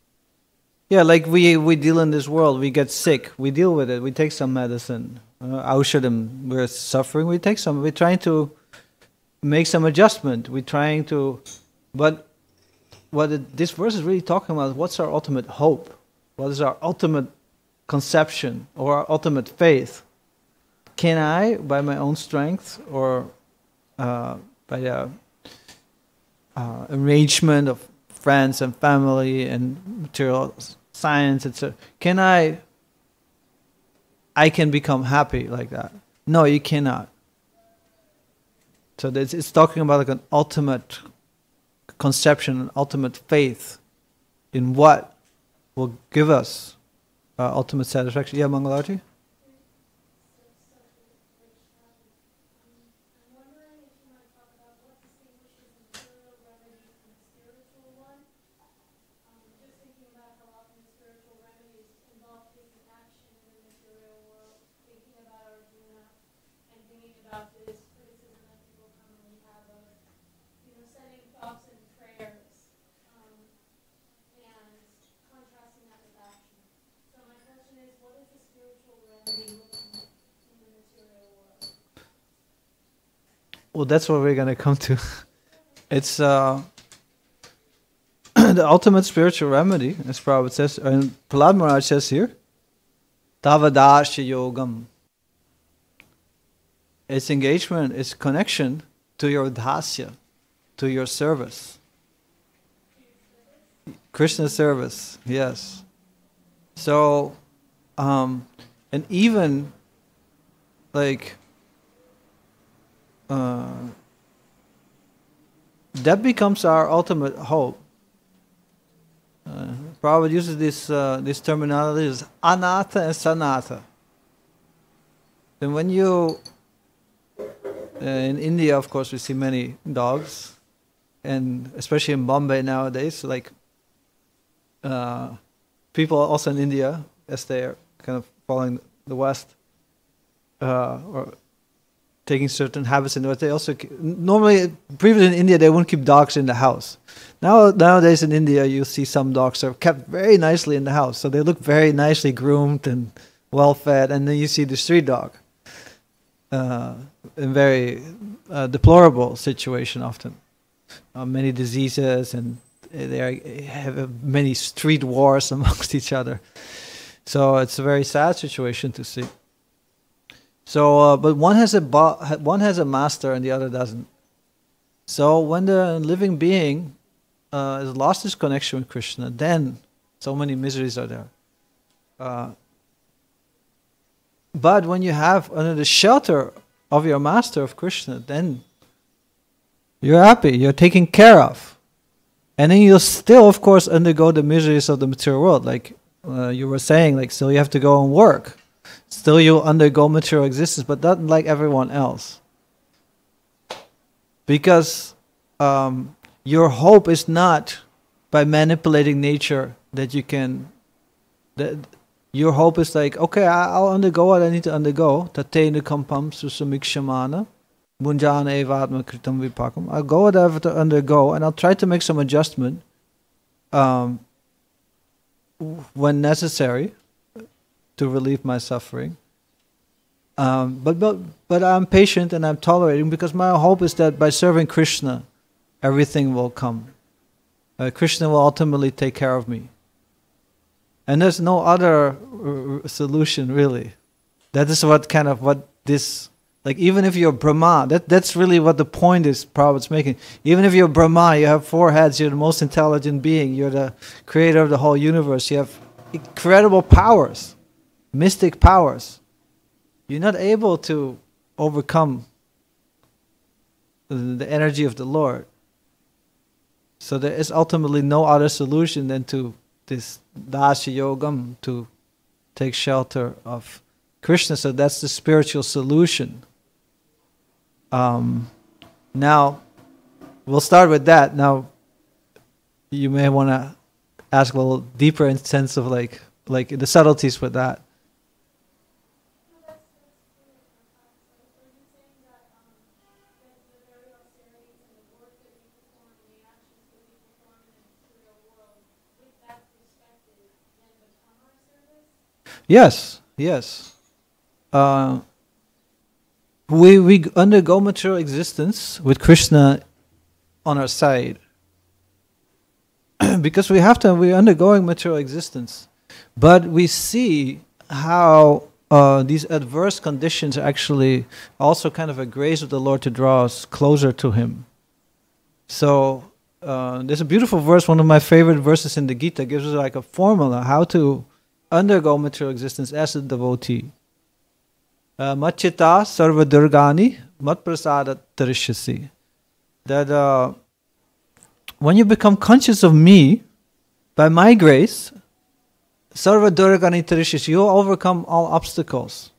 Yeah, like we deal in this world, we get sick, we deal with it, we take some medicine. Aushadam, we're suffering, we take some. We're trying to make some adjustment. We're trying to, but this verse is really talking about, what's our ultimate hope? What is our ultimate conception or our ultimate faith? Can I, by my own strength or by the arrangement of friends and family and material science, etc., I can become happy like that? No, you cannot. So it's talking about like an ultimate conception, an ultimate faith in what will give us ultimate satisfaction. Yeah, Mangalarti? Well, that's what we're going to come to. It's the ultimate spiritual remedy, as Prabhupada says, and Prahlad Maharaj says here, Tavadasya Yogam. Its engagement, its connection to your dasya, to your service. Krishna service, yes. So, and even like that becomes our ultimate hope. Prabhupada uses this terminology as anatha and sanatha. And when you in India, of course, we see many dogs, and especially in Bombay nowadays, like people also in India, as they are kind of following the West, or taking certain habits in the West, they also normally, previously in India, they wouldn't keep dogs in the house. Nowadays in India, you see some dogs are kept very nicely in the house, so they look very nicely groomed and well fed, and then you see the street dog. In very deplorable situation often. Many diseases, and they have many street wars amongst each other. So it's a very sad situation to see. So, but one has a master and the other doesn't. So when the living being has lost his connection with Krishna, then so many miseries are there. But when you have under the shelter of your master, of Krishna, then you're happy, you're taken care of. And then you'll still, of course, undergo the miseries of the material world. Like you were saying, like still you have to go and work. Still you'll undergo material existence, but not like everyone else. Because your hope is not by manipulating nature that you can... Your hope is like, okay, I'll undergo what I need to undergo. Tatena kampam susamikshamana munjana evadma kritam vipakam. I'll go whatever to undergo, and I'll try to make some adjustment when necessary to relieve my suffering. But I'm patient and I'm tolerating, because my hope is that by serving Krishna, everything will come. Krishna will ultimately take care of me. And there's no other solution, really. That is what this, like even if you're Brahma, that's really what the point is Prabhupada's making. Even if you're Brahma, you have 4 heads, you're the most intelligent being, you're the creator of the whole universe, you have incredible powers, mystic powers. You're not able to overcome the energy of the Lord. So there is ultimately no other solution than to this dasya yogam, to take shelter of Krishna. So that's the spiritual solution. Now, we'll start with that. Now, you may want to ask a little deeper in sense of like the subtleties with that. Yes. we undergo material existence with Krishna on our side. Because we're undergoing material existence. But we see how these adverse conditions are actually also kind of a grace of the Lord to draw us closer to Him. So there's a beautiful verse, one of my favorite verses in the Gita, gives us like a formula how to undergo material existence as a devotee. Machita sarva durgani mat prasada tarishyasi. That when you become conscious of me, by my grace, sarva durgani tarishyasi, you'll overcome all obstacles.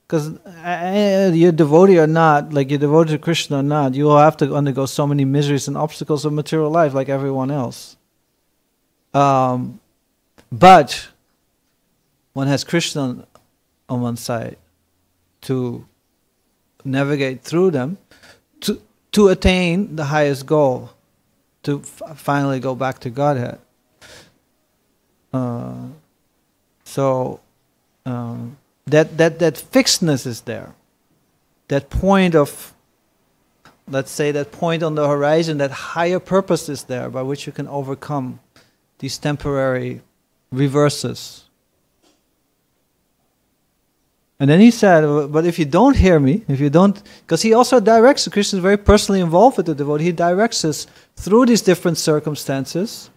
Because you're devotee or not, like you're devoted to Krishna or not, you will have to undergo so many miseries and obstacles of material life like everyone else. But one has Krishna on one side to navigate through them, to attain the highest goal, to finally go back to Godhead. That fixedness is there. That point of, let's say, that point on the horizon, that higher purpose is there by which you can overcome these temporary reverses. And then he said, but if you don't hear me, if you don't, because he also directs, Krishna is very personally involved with the devotee, he directs us through these different circumstances,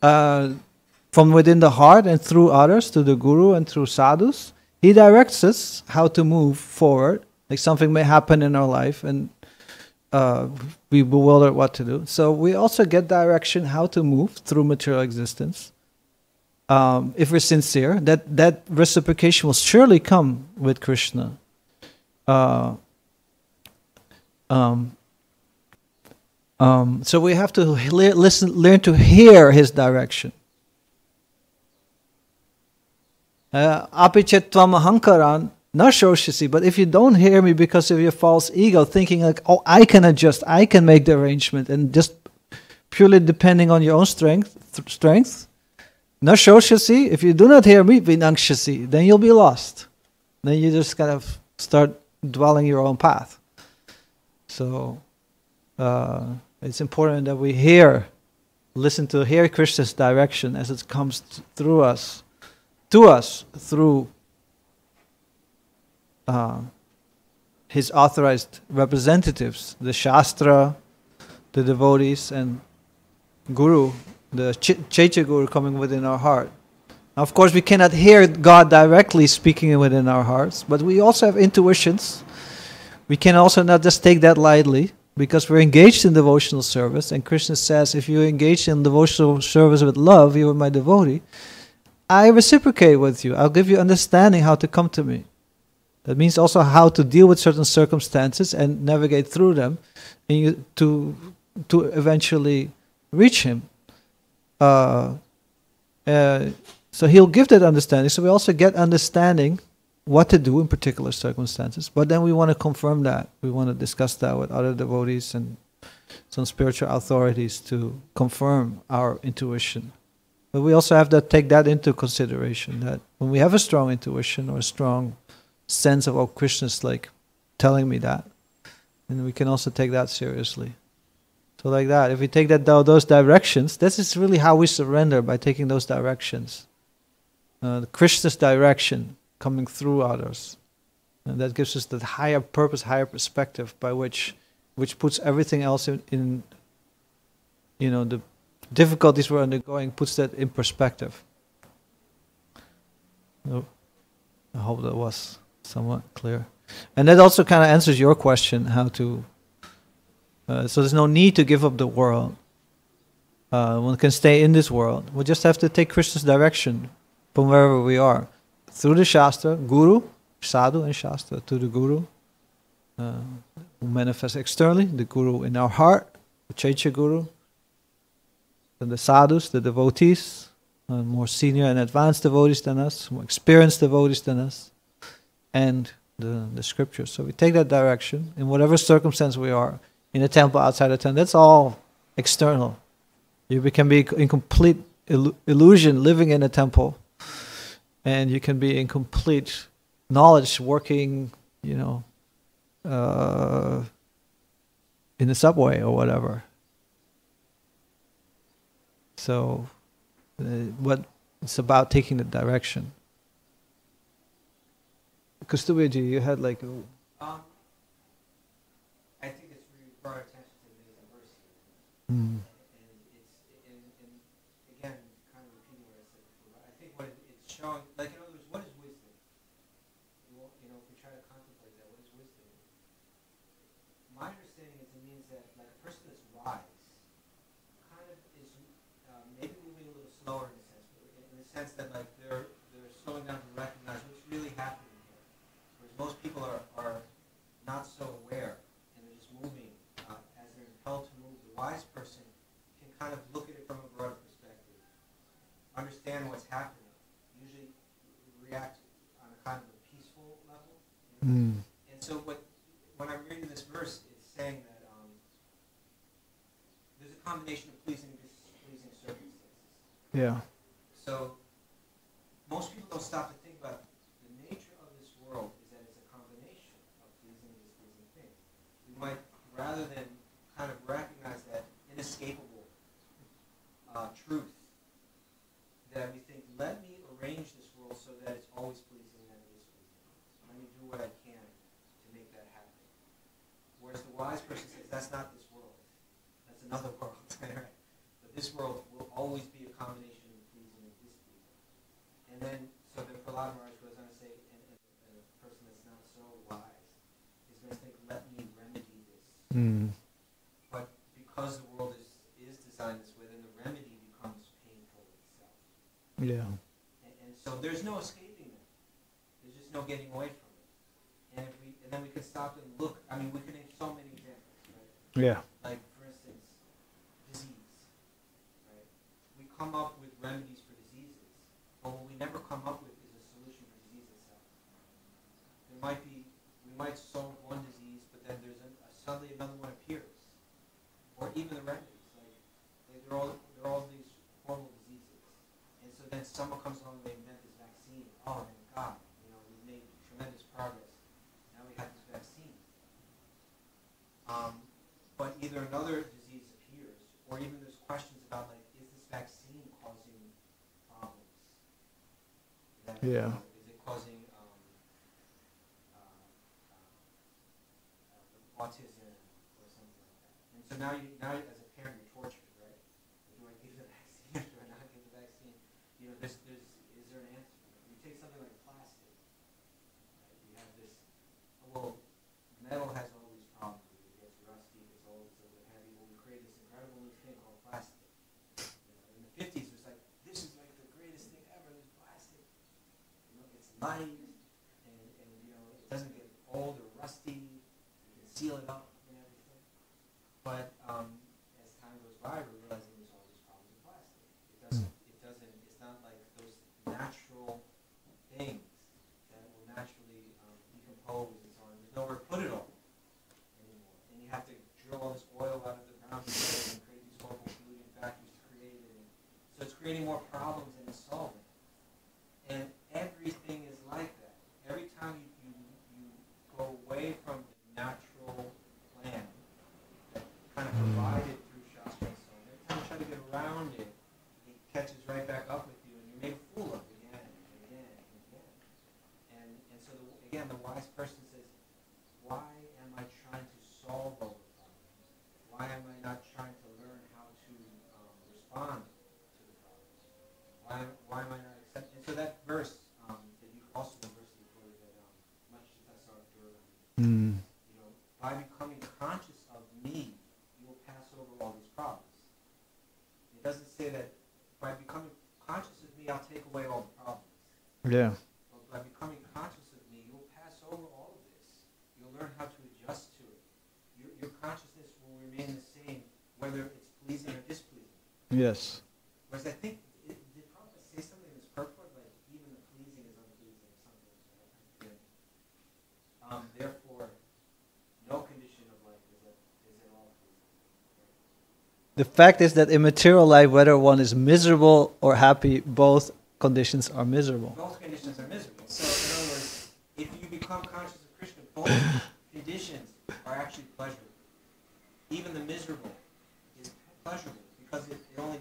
from within the heart and through others, to the guru and through sadhus. He directs us how to move forward. Like something may happen in our life and we bewilder what to do. So we also get direction how to move through material existence. If we're sincere, that reciprocation will surely come with Krishna. So we have to learn to hear his direction. Apichetvam ahankaran na shoshasi. But if you don't hear me because of your false ego, thinking like, oh, I can adjust, I can make the arrangement, and just purely depending on your own strength, na shoshasi, if you do not hear me, vinangshasi, then you'll be lost. Then you just kind of start dwelling your own path. So it's important that we hear Krishna's direction as it comes through us. To us through his authorized representatives, the Shastra, the devotees, and Guru, the Chaitya Guru coming within our heart. Now, of course, we cannot hear God directly speaking within our hearts, but we also have intuitions. We can also not just take that lightly, because we're engaged in devotional service, and Krishna says, if you engage in devotional service with love, you are my devotee. I reciprocate with you. I'll give you understanding how to come to me. That means also how to deal with certain circumstances and navigate through them and to eventually reach Him. So He'll give that understanding. So we also get understanding what to do in particular circumstances. But then we want to confirm that. We want to discuss that with other devotees and some spiritual authorities to confirm our intuition. But we also have to take that into consideration, that when we have a strong intuition or a strong sense of, oh, Krishna's like telling me that, and we can also take that seriously. So like that, if we take those directions, this is really how we surrender, by taking those directions. Krishna's direction coming through others. And that gives us that higher purpose, higher perspective by which puts everything else in the difficulties we're undergoing, puts that in perspective. I hope that was somewhat clear. And that also kind of answers your question, how to... so there's no need to give up the world. One can stay in this world. We just have to take Krishna's direction from wherever we are. Through the Shastra, Guru, Sadhu and Shastra, to the Guru, who manifests externally, the Guru in our heart, the Chaitya Guru, and the sadhus, the devotees, more senior and advanced devotees than us, more experienced devotees than us, and the scriptures. So we take that direction in whatever circumstance we are, in a temple, outside a temple. That's all external. You can be in complete illusion living in a temple, and you can be in complete knowledge working, in the subway or whatever. So, what it's about taking the direction. Kustubeji, you had like I think it's really brought attention to the amazing verse here. mm, And it's, and again, kind of repeating what I said before, but I think what it's showing, like in other words, what is wisdom? You know, if we try to contemplate that, what is wisdom? My understanding is it means that like a person that's wise kind of is maybe moving a little slower in the sense that like they're slowing down to recognize what's really happening here. Whereas most people are not so aware and they're just moving as they're impelled to move. The wise person can kind of look at it from a broader perspective, understand what's happening, usually react on a kind of a peaceful level. You know? And so when I'm reading this verse, it's saying that there's a combination of pleasing and displeasing circumstances. yeah, So most people don't stop to think about the nature of this world is that it's a combination of pleasing and displeasing things. We might, rather than kind of recognize that inescapable truth, that we think, let me arrange this world so that it's always pleasing and never displeasing. Let me do what I can to make that happen. Whereas the wise person says, that's not this world. That's another world. Right? But this world will always be a combination of pleasing and displeasing. And then, so then Prahlad Maharaj goes on to say, and a person that's not so wise is going to think, let me remedy this. But because the world is designed this way, then the remedy becomes painful itself. yeah, And so there's no escaping it. There's just no getting away from it. And then we can stop and look. I mean, we can name so many examples, right? yeah, Like, for instance, disease, right? We come up with remedies for diseases, but what we never come up with is a solution for disease itself. We might solve one disease, but then suddenly another one appears. Or even the remedies, like they're all these horrible diseases. And so then someone comes along and they invent this vaccine. Oh, thank God, we've made tremendous progress. Now we have this vaccine. But either another disease appears, or even there's questions about like, is this vaccine causing problems? Yeah. Is it causing autism or something like that? And so now as a parent, you're tortured, right? Do I give the vaccine or do I not give the vaccine? Is there an answer? You take something like plastic, right? You have this, well, metal has all these problems. It gets rusty, it's old, it's a little heavy. Well, we create this incredible new thing called plastic. In the 50s, it was like, this is like the greatest thing ever, this plastic. It's light, and it doesn't get old or rusty. You can seal it up and everything. But as time goes by, we're realizing there's all these problems with plastic. It's not like those natural things that will naturally decompose and so on. There's nowhere to put it all anymore. And you have to drill all this oil out of the ground and create these horrible polluting factories to create it. And so it's creating more problems than it's solving. And everything is like that. Every time you go away from the natural plan that kind of provided through Shastra and so on, every time you try to get around it, it catches right back up with you and you're made a fool of again and again and again. And so, again, the wise person says, why am I trying to solve all the problems? Why am I not trying to learn how to respond to the problems? Why am I not accepting? So that verse that you also the verse that you quoted that much by becoming conscious of me, you will pass over all these problems. It doesn't say that by becoming conscious of me, I'll take away all the problems. yeah, But by becoming conscious of me, you'll pass over all of this. You'll learn how to adjust to it. Your consciousness will remain the same, whether it's pleasing or displeasing. yes. Whereas I think, did Prabhupada say something in this purport, like even the pleasing is unpleasing or something? Therefore, no condition of life is at all pleasing. The fact is that in material life, whether one is miserable or happy, both conditions are miserable. Both conditions are miserable. So, in other words, if you become conscious of Krishna, both conditions are actually pleasurable. Even the miserable is pleasurable because it only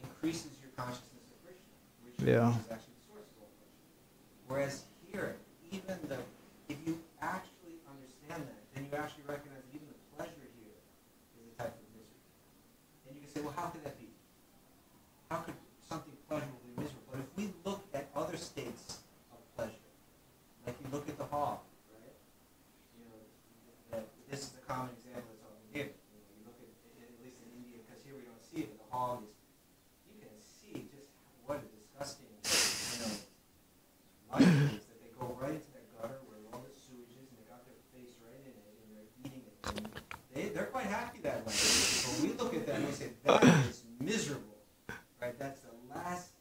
increases your consciousness of Krishna, which is actually the source of all pleasure. Whereas here, if you actually understand that, then you actually recognize that even the pleasure here is a type of misery. And you can say, well, how could that be? How could something pleasurable be miserable? But if we look at other states of pleasure, like you look at the hog, right? This is the common example that's often given. You look at least in India, because here we don't see it, but the hog is, you can see just what a disgusting, life is, that they go right into that gutter where all the sewage is, and they got their face right in it, and they're eating it. And they're quite happy that way. But we look at that and we say, that is miserable, right? That's the last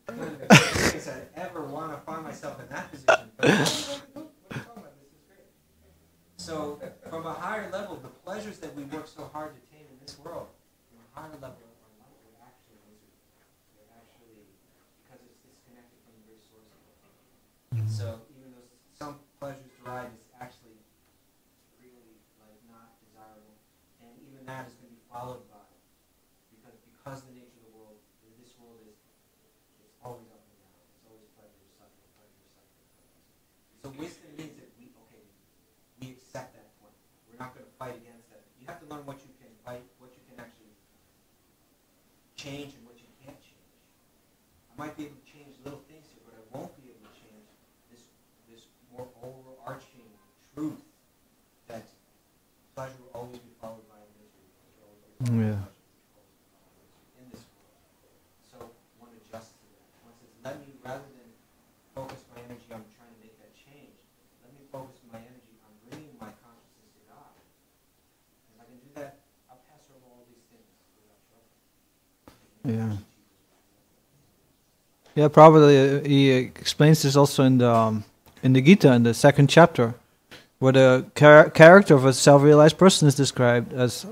kind of experience I'd ever want to find myself in that position. But what are you talking about? This is great. So, from a higher level, the pleasures that we work so hard to attain in this world, from a higher level of our life, are actually miserable. They're actually, because it's disconnected from the very source of it. So, even though some pleasures derived is actually really not desirable, and even that is going to be followed by, because the nature of the world, this world is always up and down. It's always pleasure, suffering, pleasure, suffering, pleasure. So wisdom means that we accept that point. We're not going to fight against that. You have to learn what you can fight, what you can actually change, and what you can't change. I might be able to change little things here, but I won't be able to change this more overarching truth that pleasure will always be followed by misery. Yeah. In this world. So one adjusts to that. One says, let me, rather than focus my energy on trying to make that change, let me focus my energy on bringing my consciousness to God. If I can do that, I'll pass over all these things without trouble. Yeah. Yeah, probably he explains this also in the Gita, in the second chapter, where the character of a self-realized person is described as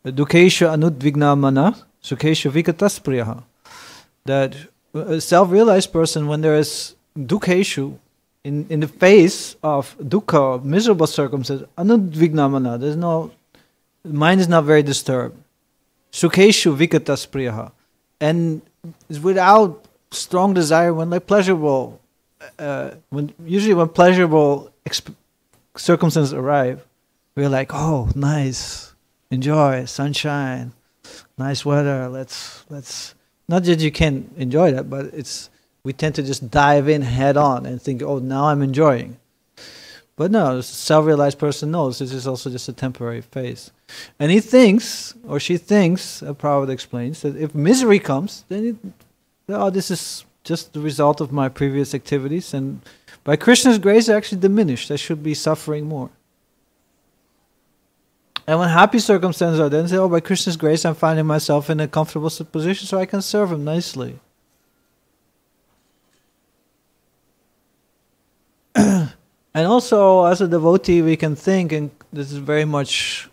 Dukesha anudvigna mana, Sukhesha vikataspriyaha. That a self-realized person, when there is Dukeshu, in the face of dukkha, miserable circumstances, anudvigna mana, the mind is not very disturbed. Sukheshu vikataspriyaha. And without strong desire, when pleasurable, when pleasurable circumstances arrive, we're like, oh, nice, enjoy, sunshine, nice weather. Let's. Not that you can't enjoy that, but we tend to just dive in head on and think, oh, now I'm enjoying. But no, a self-realized person knows this is also just a temporary phase. And he thinks, or she thinks, Prabhupada explains, that if misery comes, then this is just the result of my previous activities, and by Krishna's grace, they're actually diminished. I should be suffering more. And when happy circumstances are there, say, oh, by Krishna's grace, I'm finding myself in a comfortable position so I can serve him nicely. And also, as a devotee, we can think, and this is very much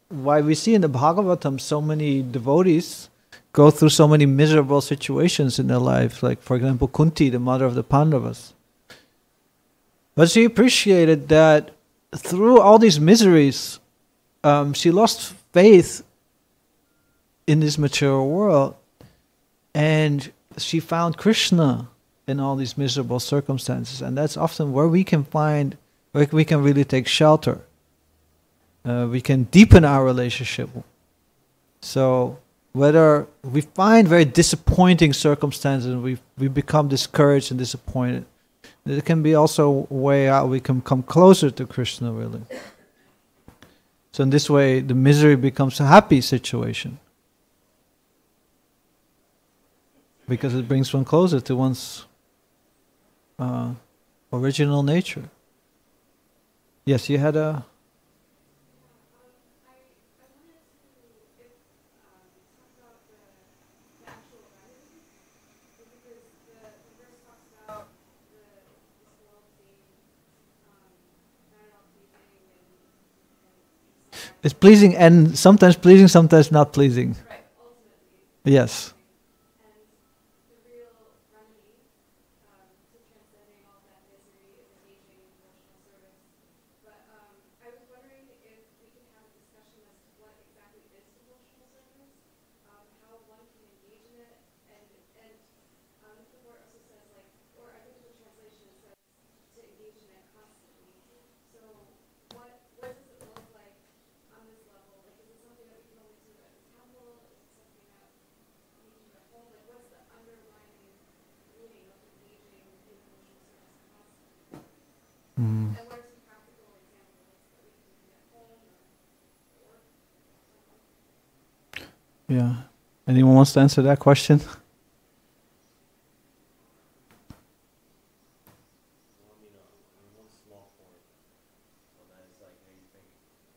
why we see in the Bhāgavatam so many devotees go through so many miserable situations in their life. Like, for example, Kunti, the mother of the Pandavas. But she appreciated that through all these miseries, she lost faith in this material world, and she found Krishna in all these miserable circumstances, and that's often where we can find, where we can really take shelter. We can deepen our relationship. So whether we find very disappointing circumstances and we become discouraged and disappointed, it can be also a way out we can come closer to Krishna, really. So in this way, the misery becomes a happy situation, because it brings one closer to one's original nature. Yes, you had a... It's pleasing, and sometimes pleasing, sometimes not pleasing. Right, ultimately. Yes. And the real remedy to transcending all that misery is engaging in devotional service what does it look like on this level? Like, is it something that we can only do at the temple? Is it something that we can do at home? Like, what's the underlying meaning of engaging in devotional service constantly? Mm. And what are some practical examples that we can do at home or work? Yeah. Anyone wants to answer that question? One small point on that is like, you think,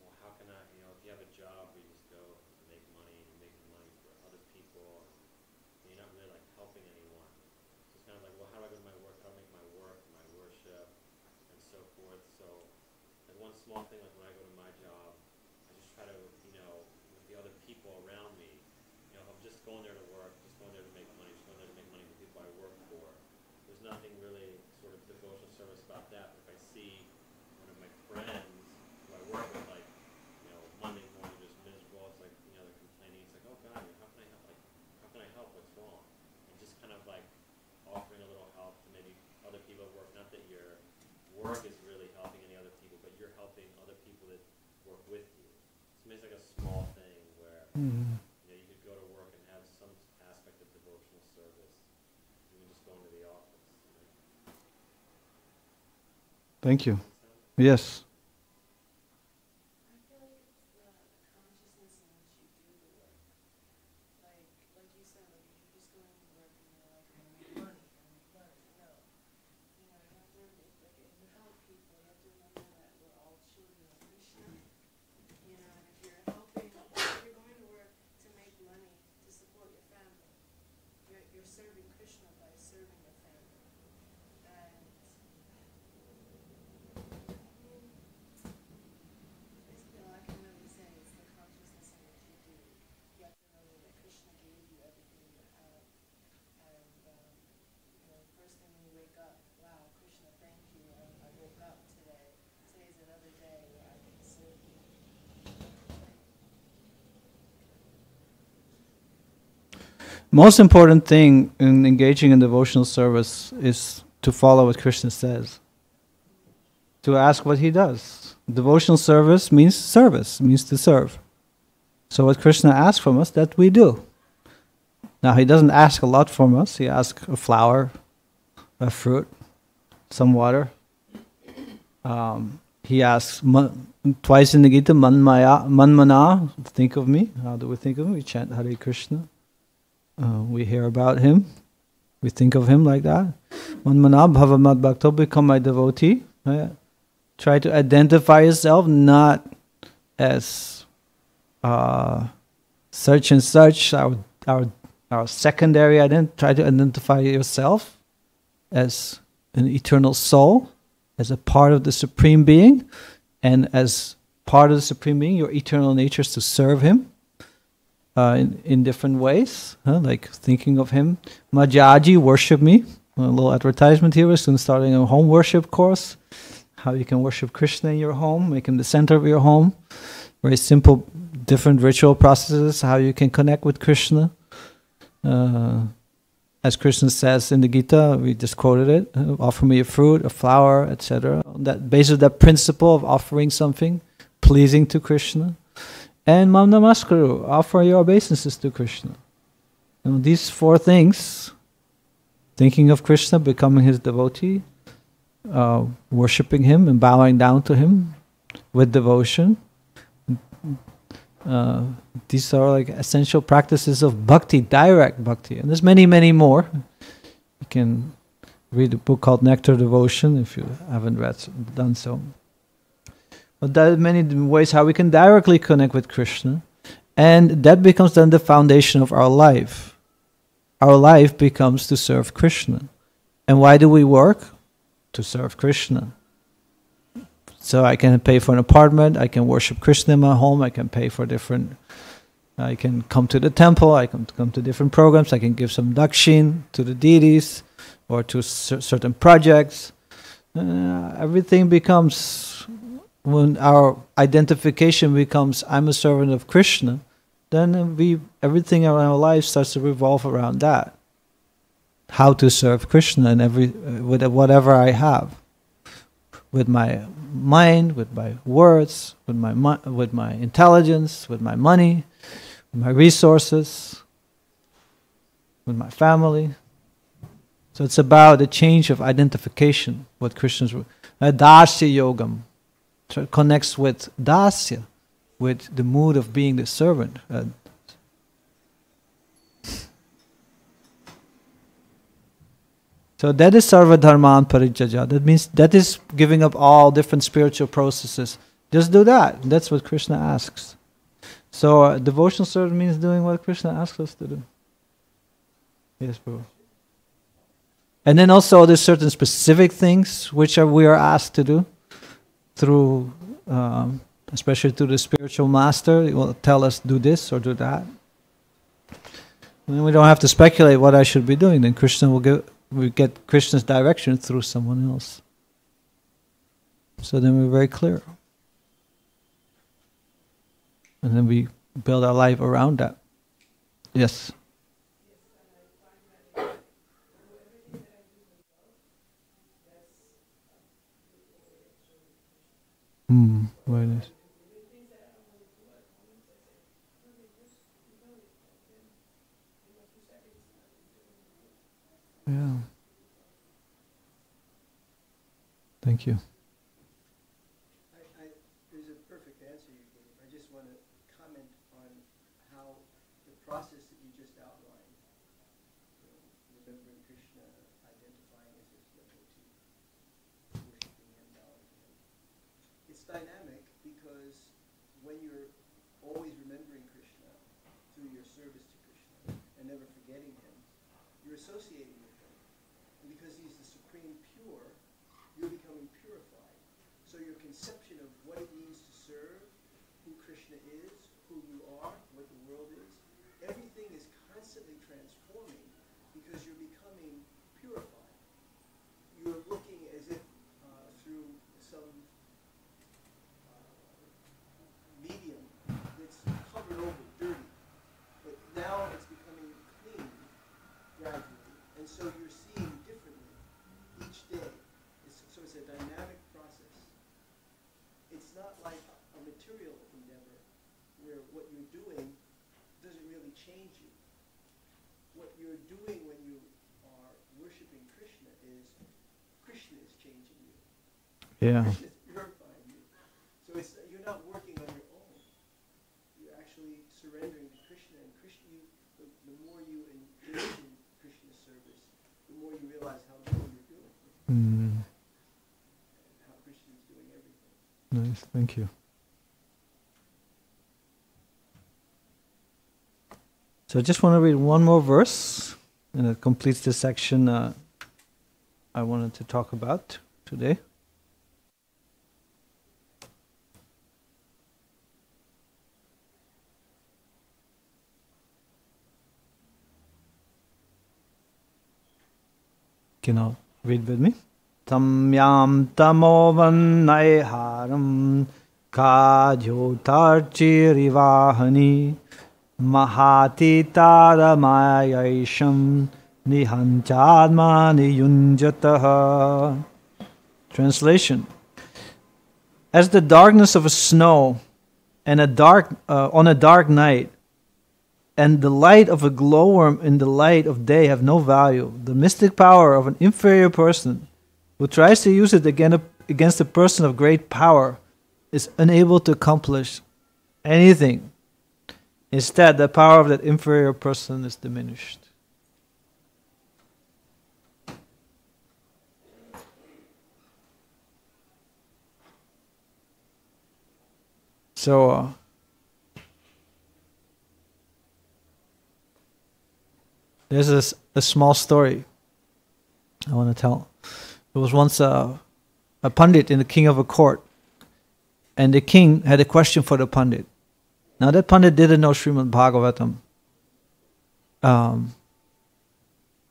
well, how can I, if you have a job where you just go and make money and you're making money for other people, and you're not really like helping anyone. So it's kind of like, well, how do I go to my work? How do I make my work, my worship, and so forth. So, like one small thing, like when I go to my job, I just try to, with the other people around me, if I'm just going there to work, just going there to make money, just going there to make money with the people I work for. There's nothing really sort of devotional service about that. If I see one of my friends who I work with, like, Monday morning just miserable, it's like, they're complaining. It's like, oh God, how can I help? Like, how can I help? What's wrong? And just kind of like offering a little help to maybe other people at work. Not that your work is really helping any other people, but you're helping other people that work with you. So maybe it's like a small thing where you could go to work and have some aspect of devotional service. You can just go into the office. Thank you. Yes. I feel like it's the consciousness in which you do the work. Like you said, like if you're just going to work and you're like, I'm gonna make money, no. You have to, like, if you help people, you have to remember that we're all children of Krishna. And if you're helping, if you're going to work to make money to support your family, you're serving Krishna by serving your family. And all I can really say is the consciousness in which you do. You have to remember that Krishna gave you everything you have. And, first thing when you wake up, wow, Krishna, thank you. I woke up today. Today's another day where I can serve you. Most important thing in engaging in devotional service is to follow what Krishna says. To ask what he does. Devotional service means to serve. So what Krishna asks from us, that we do. Now he doesn't ask a lot from us. He asks a flower, a fruit, some water. He asks twice in the Gita, man mana, think of me. How do we think of him? We chant Hare Krishna. We hear about him. We think of him like that. Man mana bhava mad bhakto, become my devotee. Try to identify yourself not as such and such, our secondary identity. Try to identify yourself as an eternal soul, as a part of the Supreme Being, and as part of the Supreme Being, your eternal nature is to serve him in different ways, like thinking of him. Majaji, worship me. A little advertisement here. We're soon starting a home worship course. How you can worship Krishna in your home, make him the center of your home. Very simple, different ritual processes, how you can connect with Krishna. As Krishna says in the Gita, we just quoted it, offer me a fruit, a flower, etc. That based on that principle of offering something pleasing to Krishna. And Mam Namaskaru, offer your obeisances to Krishna. These four things, thinking of Krishna, becoming his devotee, worshipping him and bowing down to him with devotion. These are like essential practices of bhakti, direct bhakti. And there's many, many more. You can read a book called Nectar Devotion if you haven't done so. But there are many ways how we can directly connect with Krishna. And that becomes then the foundation of our life. Our life becomes to serve Krishna. And why do we work? To serve Krishna. So I can pay for an apartment, I can worship Krishna in my home, I can pay for I can come to the temple, I can come to different programs, I can give some dakshin to the deities or to certain projects. Everything becomes, when our identification becomes, I'm a servant of Krishna, then everything in our life starts to revolve around that. How to serve Krishna with whatever I have. with my mind, with my words, with my intelligence, with my money, with my resources, with my family. So it's about a change of identification. What Krishna's Dasya Yogam, so it connects with Dasya, with the mood of being the servant. So that is Sarva Dharman Parijjaja. That means that is giving up all different spiritual processes. Just do that. That's what Krishna asks. So devotional service means doing what Krishna asks us to do. Yes, Prabhu. And then also there's certain specific things which we are asked to do through, especially through the spiritual master. He will tell us do this or do that. And then we don't have to speculate what I should be doing. Then Krishna will we get Krishna's direction through someone else. So then we're very clear. And then we build our life around that. Yes. Very nice. Yeah. Thank you. There's a perfect answer you gave. I just want to comment on how the process that you just outlined, remembering Krishna, identifying as his devotee, worshiping him, bowing to him. It's dynamic because when you're always remembering Krishna through your service to Krishna and never forgetting him, you're associating with him. And because he's the supreme pure, you're becoming purified. So your conception of what it means to serve, who Krishna is, who you are, what the world is, everything is constantly transforming because you're becoming purified. You're looking as if through some medium that's covered over, dirty. But now it's becoming clean gradually. And so you're seeing differently each day. So it's a dynamic process. It's not like a material endeavor where what you're doing doesn't really change you. What you're doing when you are worshiping Krishna is changing you. Yeah. Krishna is purifying you. So you're not working on your own. You're actually surrendering to Krishna. And Krishna, the more you engage in Krishna's service, the more you realize how little you're doing. And how Krishna is doing everything. Nice, thank you. So I just want to read one more verse, and it completes the section I wanted to talk about today. Can you read with me? Tamyam tamovannaiharam kajyotarchirivahani mahati taramayayasham nihanchadmani yunjataha. Translation. As the darkness of a snow and on a dark night, and the light of a glowworm in the light of day have no value, the mystic power of an inferior person who tries to use it against a person of great power is unable to accomplish anything. Instead, the power of that inferior person is diminished. So, there's a small story I want to tell. There was once a pundit in the king of a court, and the king had a question for the pundit. Now that pundit didn't know Srimad Bhāgavatam.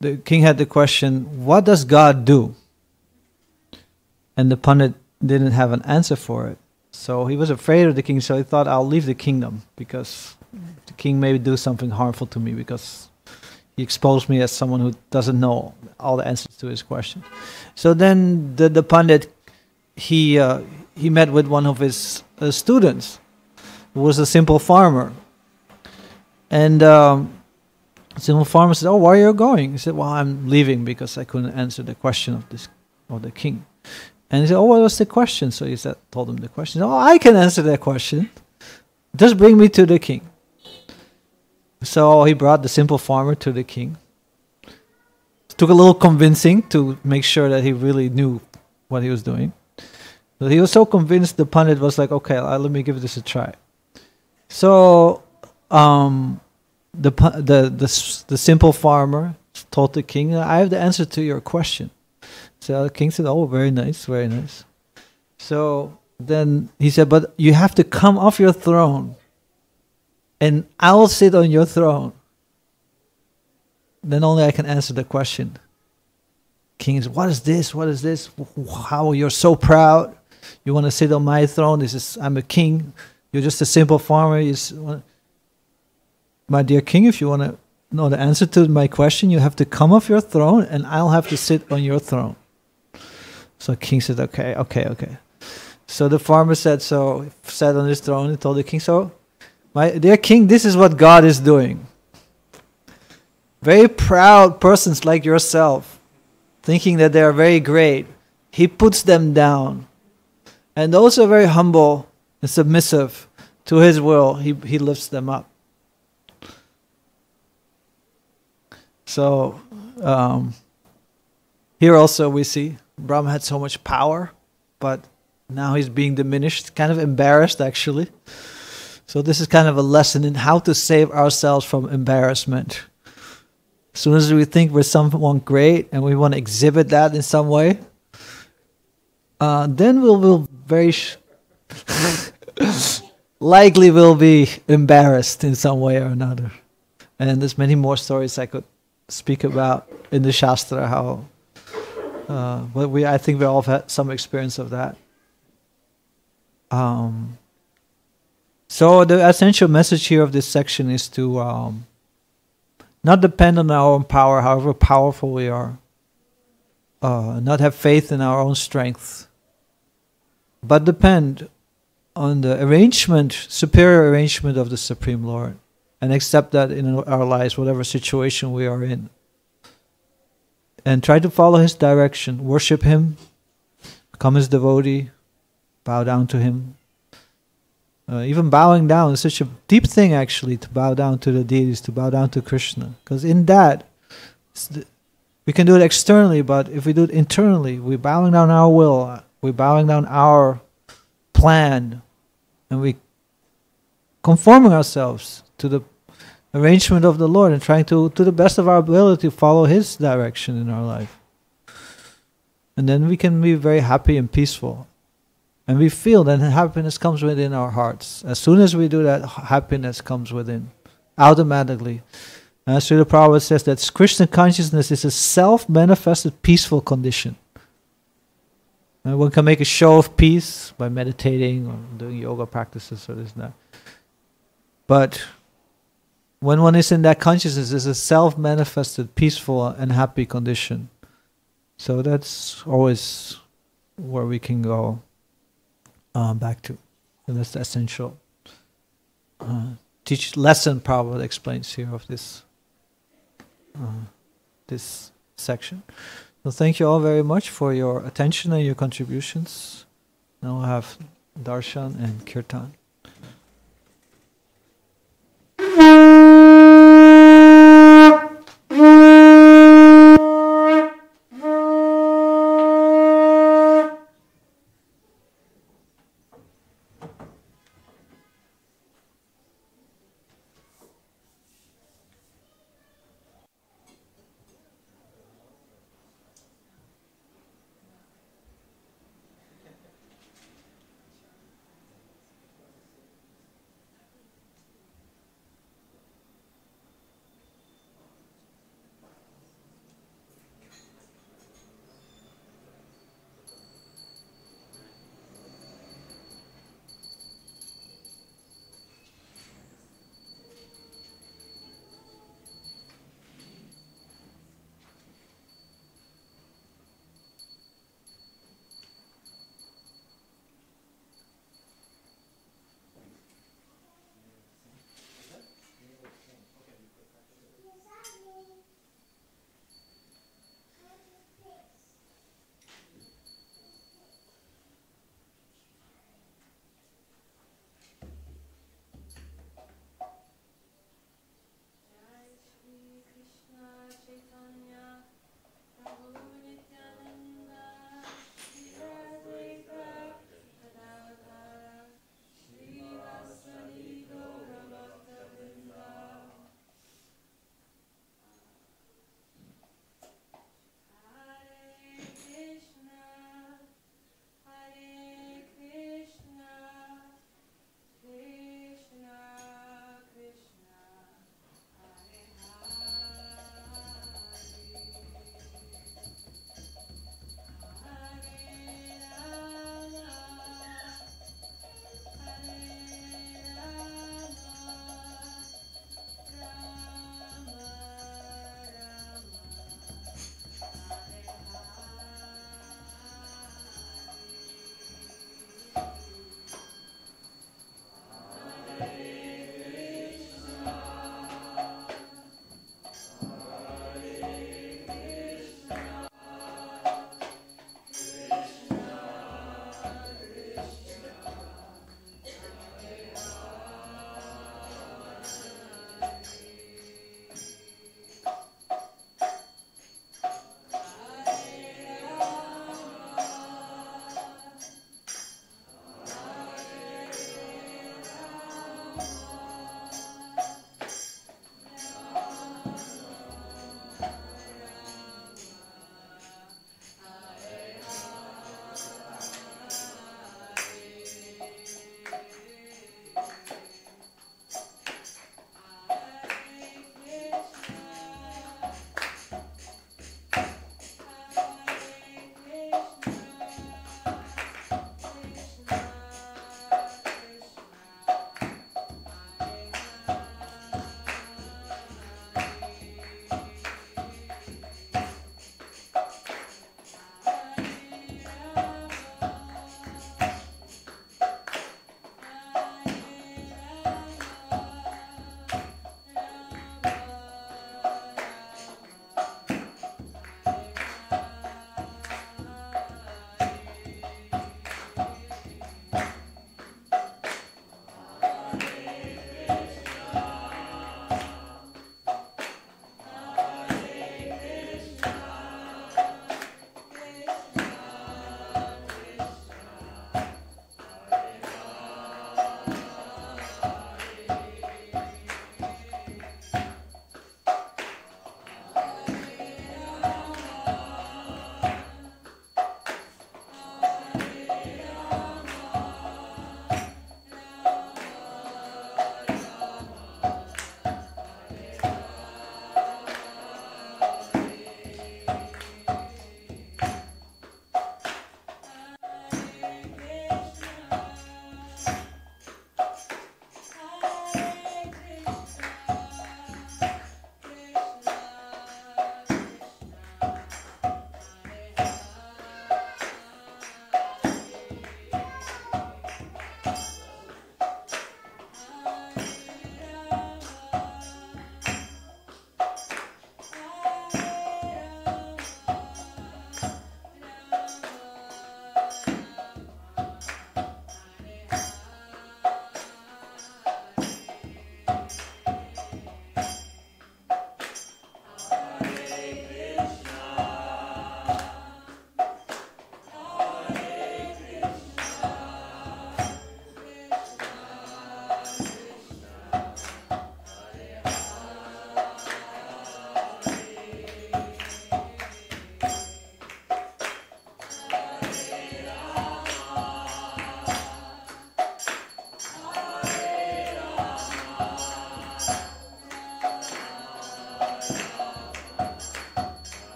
The king had the question, what does God do? And the pundit didn't have an answer for it. So he was afraid of the king, so he thought, I'll leave the kingdom, because the king may do something harmful to me, because he exposed me as someone who doesn't know all the answers to his question. So then the pundit he met with one of his students, who was a simple farmer, and simple farmer said, "Oh, where are you going?" He said, "Well, I'm leaving because I couldn't answer the question of the king." And he said, "Oh, what was the question?" So he told him the question. "Oh, I can answer that question. Just bring me to the king." So he brought the simple farmer to the king. It took a little convincing to make sure that he really knew what he was doing. But he was so convinced, the pundit was like, "Okay, let me give this a try." So the simple farmer told the king, "I have the answer to your question." So the king said, "Oh, very nice, very nice." So then he said, "But you have to come off your throne, and I'll sit on your throne. Then only I can answer the question." King said, "What is this? What is this? How you're so proud? You want to sit on my throne? I'm a king. You're just a simple farmer." "My dear king, if you want to know the answer to my question, you have to come off your throne, and I'll have to sit on your throne." So king said, "Okay." So the farmer sat on his throne and told the king, "So, my dear king, this is what God is doing. Very proud persons like yourself, thinking that they are very great, He puts them down. And those who are very humble and submissive to His will, He lifts them up." So here also we see Brahma had so much power, but now he's being diminished, kind of embarrassed actually. So this is kind of a lesson in how to save ourselves from embarrassment. As soon as we think we're someone great and we want to exhibit that in some way, then we'll very likely will be embarrassed in some way or another. And there's many more stories I could speak about in the Shastra, how but I think we all have had some experience of that. So the essential message here of this section is to not depend on our own power, however powerful we are. Not have faith in our own strength, but depend on the superior arrangement of the Supreme Lord, and accept that in our lives, whatever situation we are in. And try to follow His direction, worship Him, become His devotee, bow down to Him. Even bowing down is such a deep thing actually, to bow down to the deities, to bow down to Krishna. Because in that, we can do it externally, but if we do it internally, we're bowing down our will, we're bowing down our plan, and we conforming ourselves to the arrangement of the Lord and trying to the best of our ability, follow His direction in our life. And then we can be very happy and peaceful. And we feel that happiness comes within our hearts. As soon as we do that, happiness comes within, automatically. And Srila Prabhupada says that Krishna consciousness is a self-manifested peaceful condition. And one can make a show of peace by meditating or doing yoga practices or this and that. But when one is in that consciousness, it's a self-manifested, peaceful and happy condition. So that's always where we can go back to. And that's the essential lesson Prabhupada explains here of this section. So thank you all very much for your attention and your contributions. Now we'll have darshan and kirtan.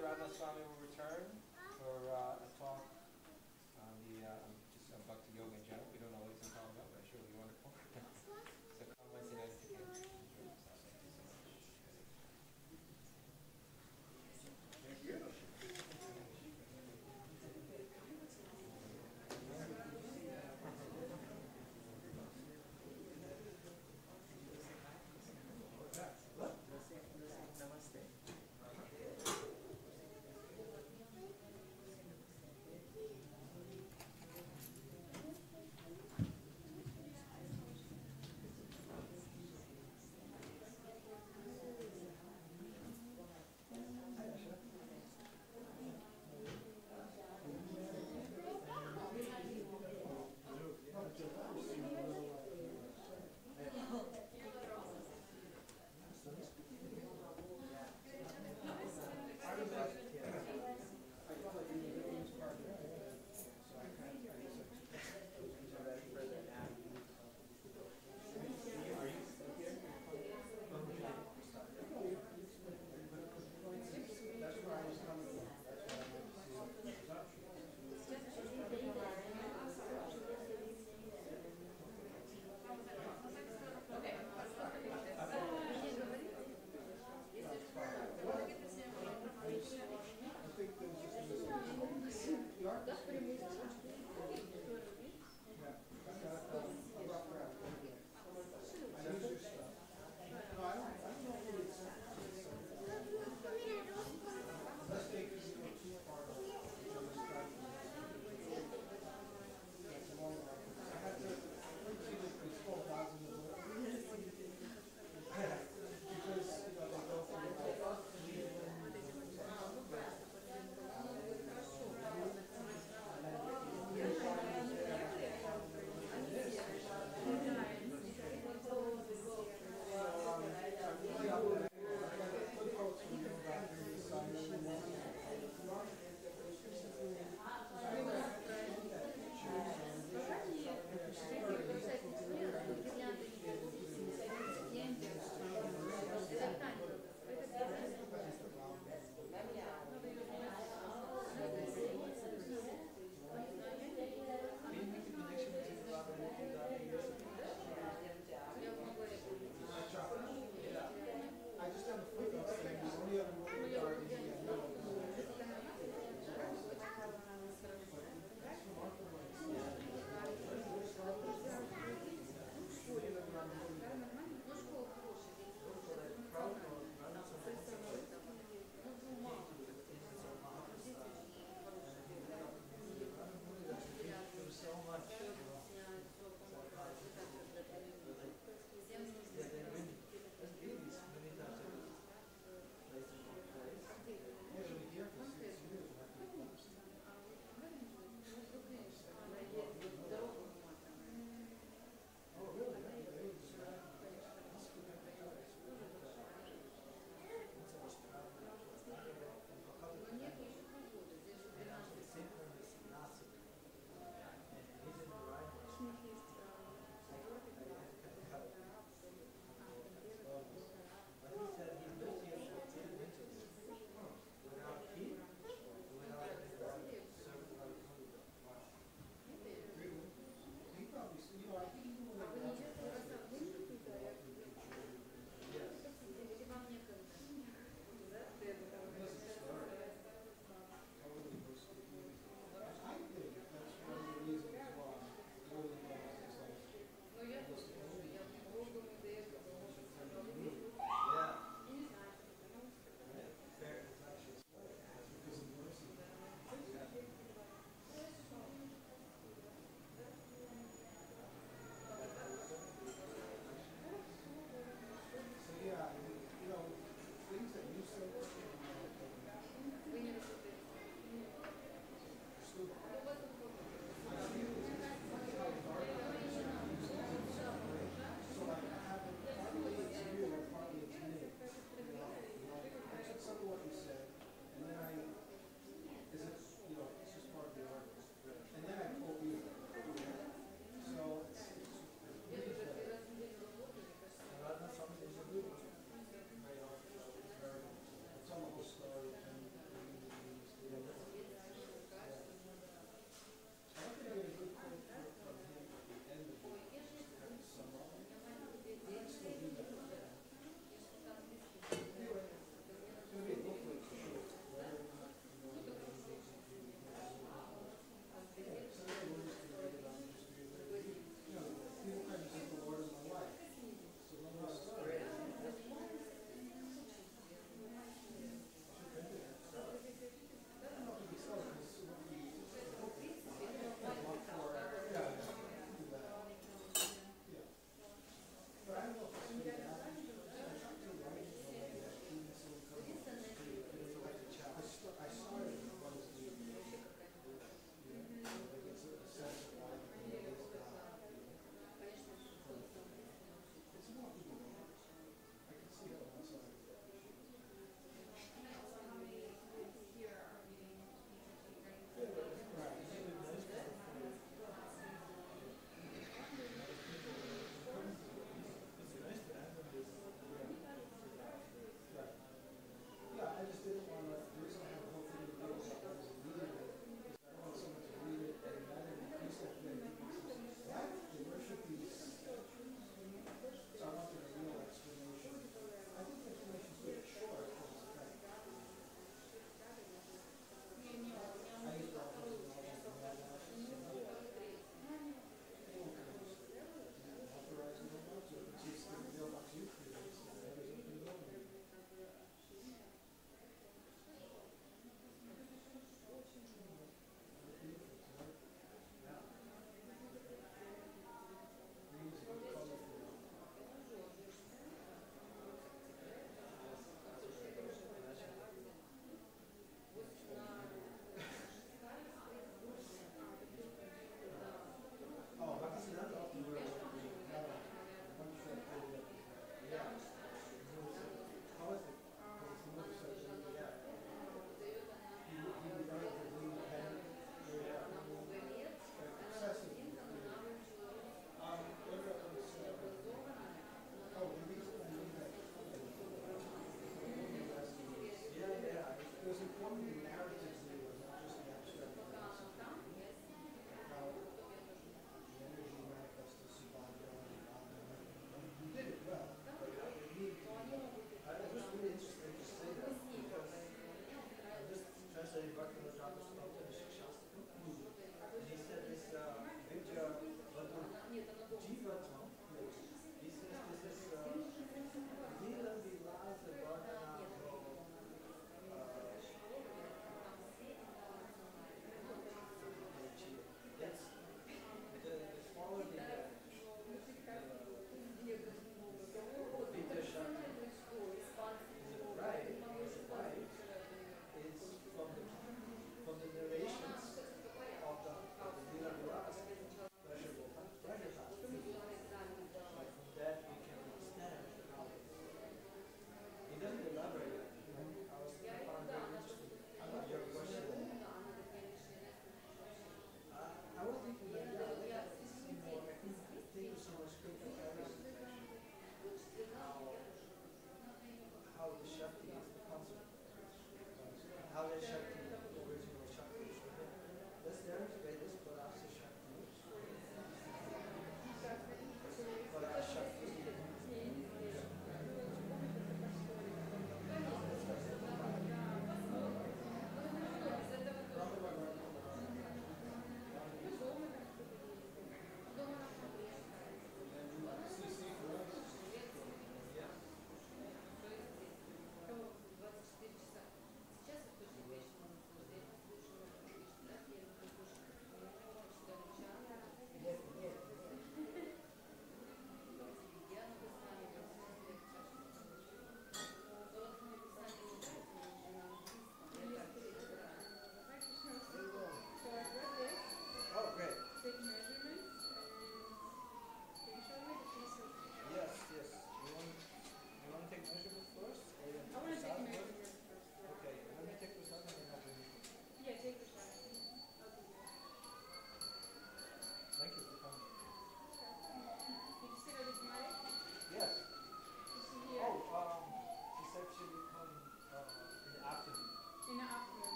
Radha Swami will return for a talk on the just on Bhakti Yoga in general. We don't know what he's talking about, but I'm sure it'll be wonderful. So come Wednesday night if you can. Enjoy yourself. Thank you so much. Namaste.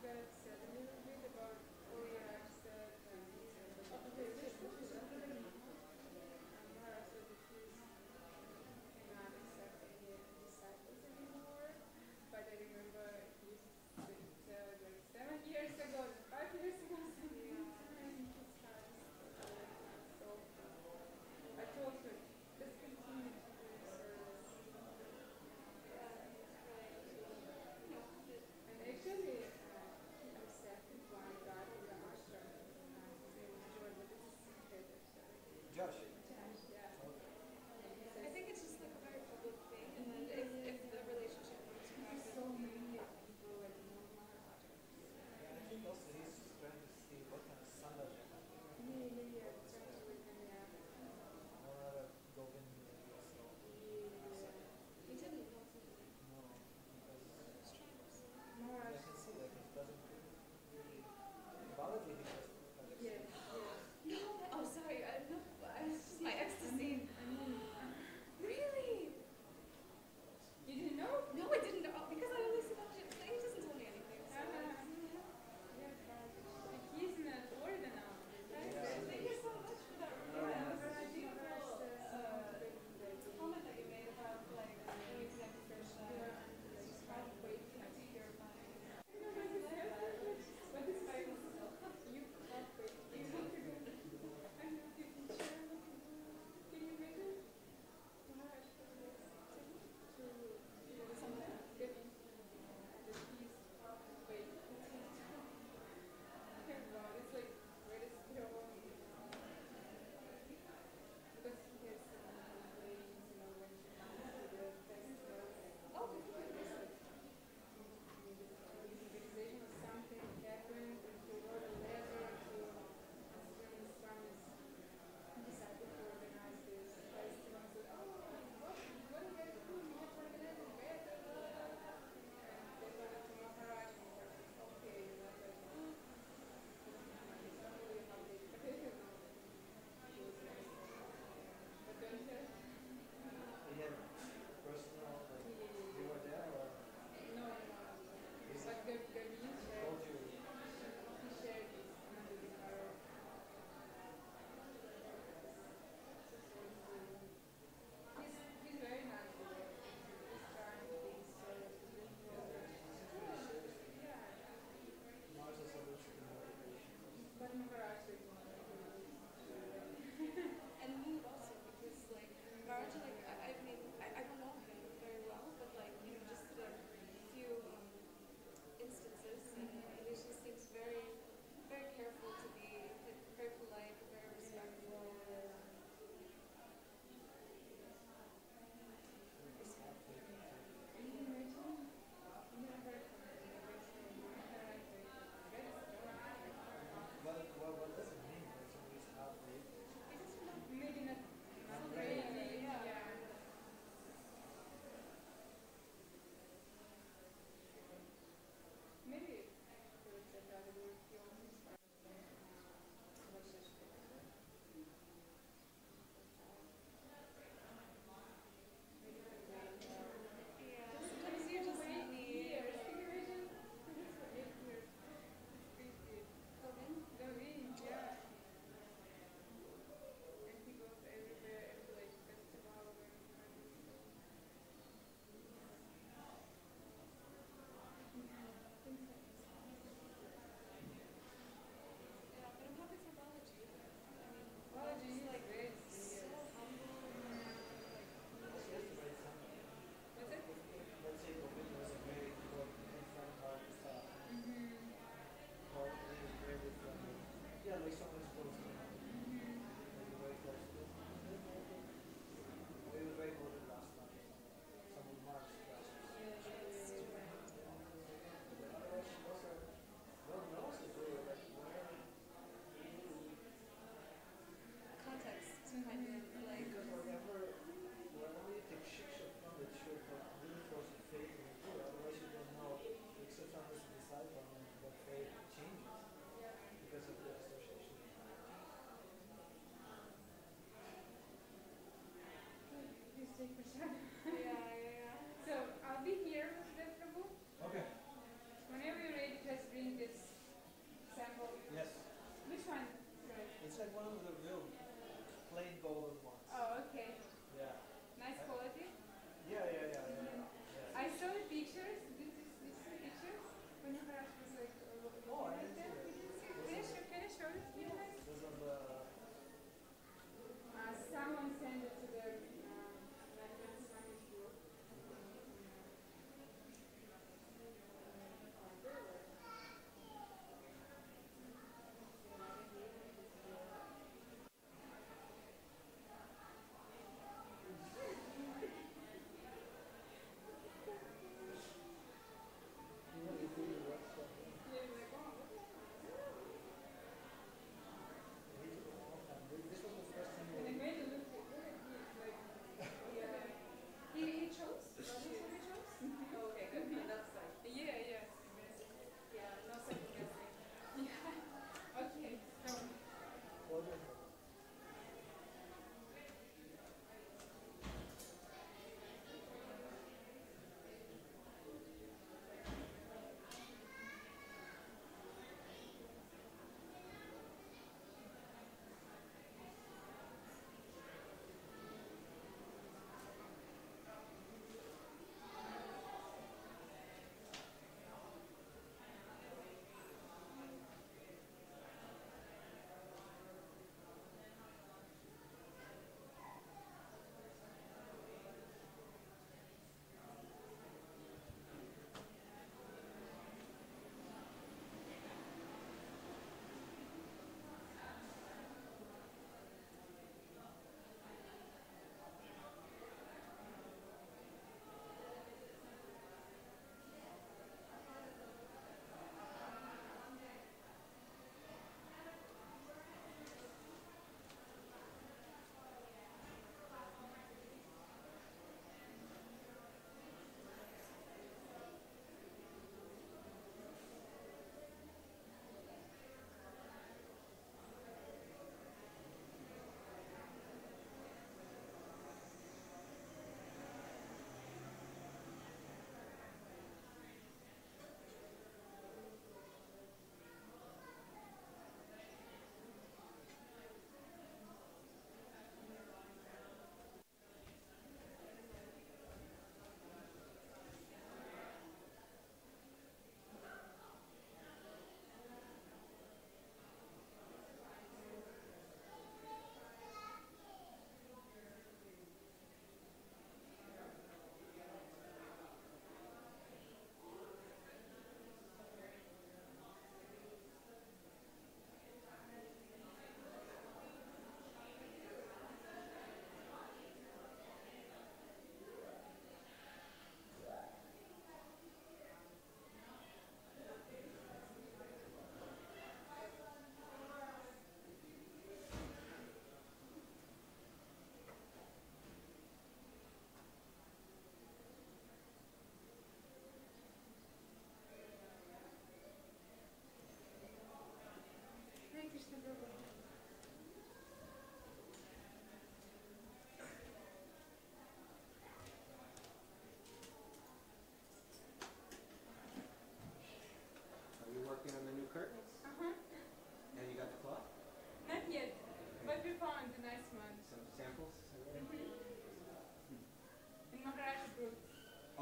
got upset a little bit about, oh yeah, I said okay, this is Mara said that she's cannot accept any disciples anymore. But I remember he said like 7 years ago, 5 years ago, something in his house. So I told her, just continue to do your service. And actually, I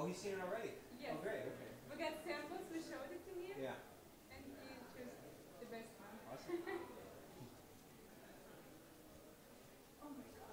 Oh, he's seen it already? Yes. Oh, great, okay. We got samples, we showed it to him, Yeah. and he chose the best one. Awesome. Oh my god.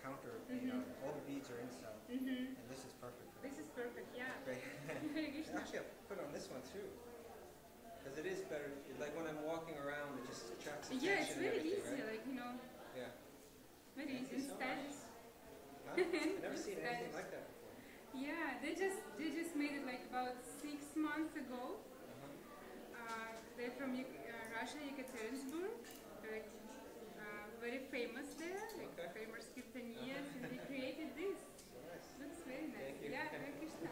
counter, all the beads are inside, Mm-hmm. and this is perfect for This is perfect, yeah. Great. Hare Krishna. Actually, I'll put on this one too, because it is better. Like when I'm walking around, it just attracts attention. Yeah, it's very and easy, everything, right? like, you know, Yeah. very Thank easy. you so Instead, much. Huh? I've never seen anything like that before. yeah, they just made it like about 6 months ago. They're from Russia, Yekaterinburg. They're like very famous there, like Okay. famous kirtanias, and they created this. Nice. Looks very nice. Thank you. Yeah, Hare Krishna.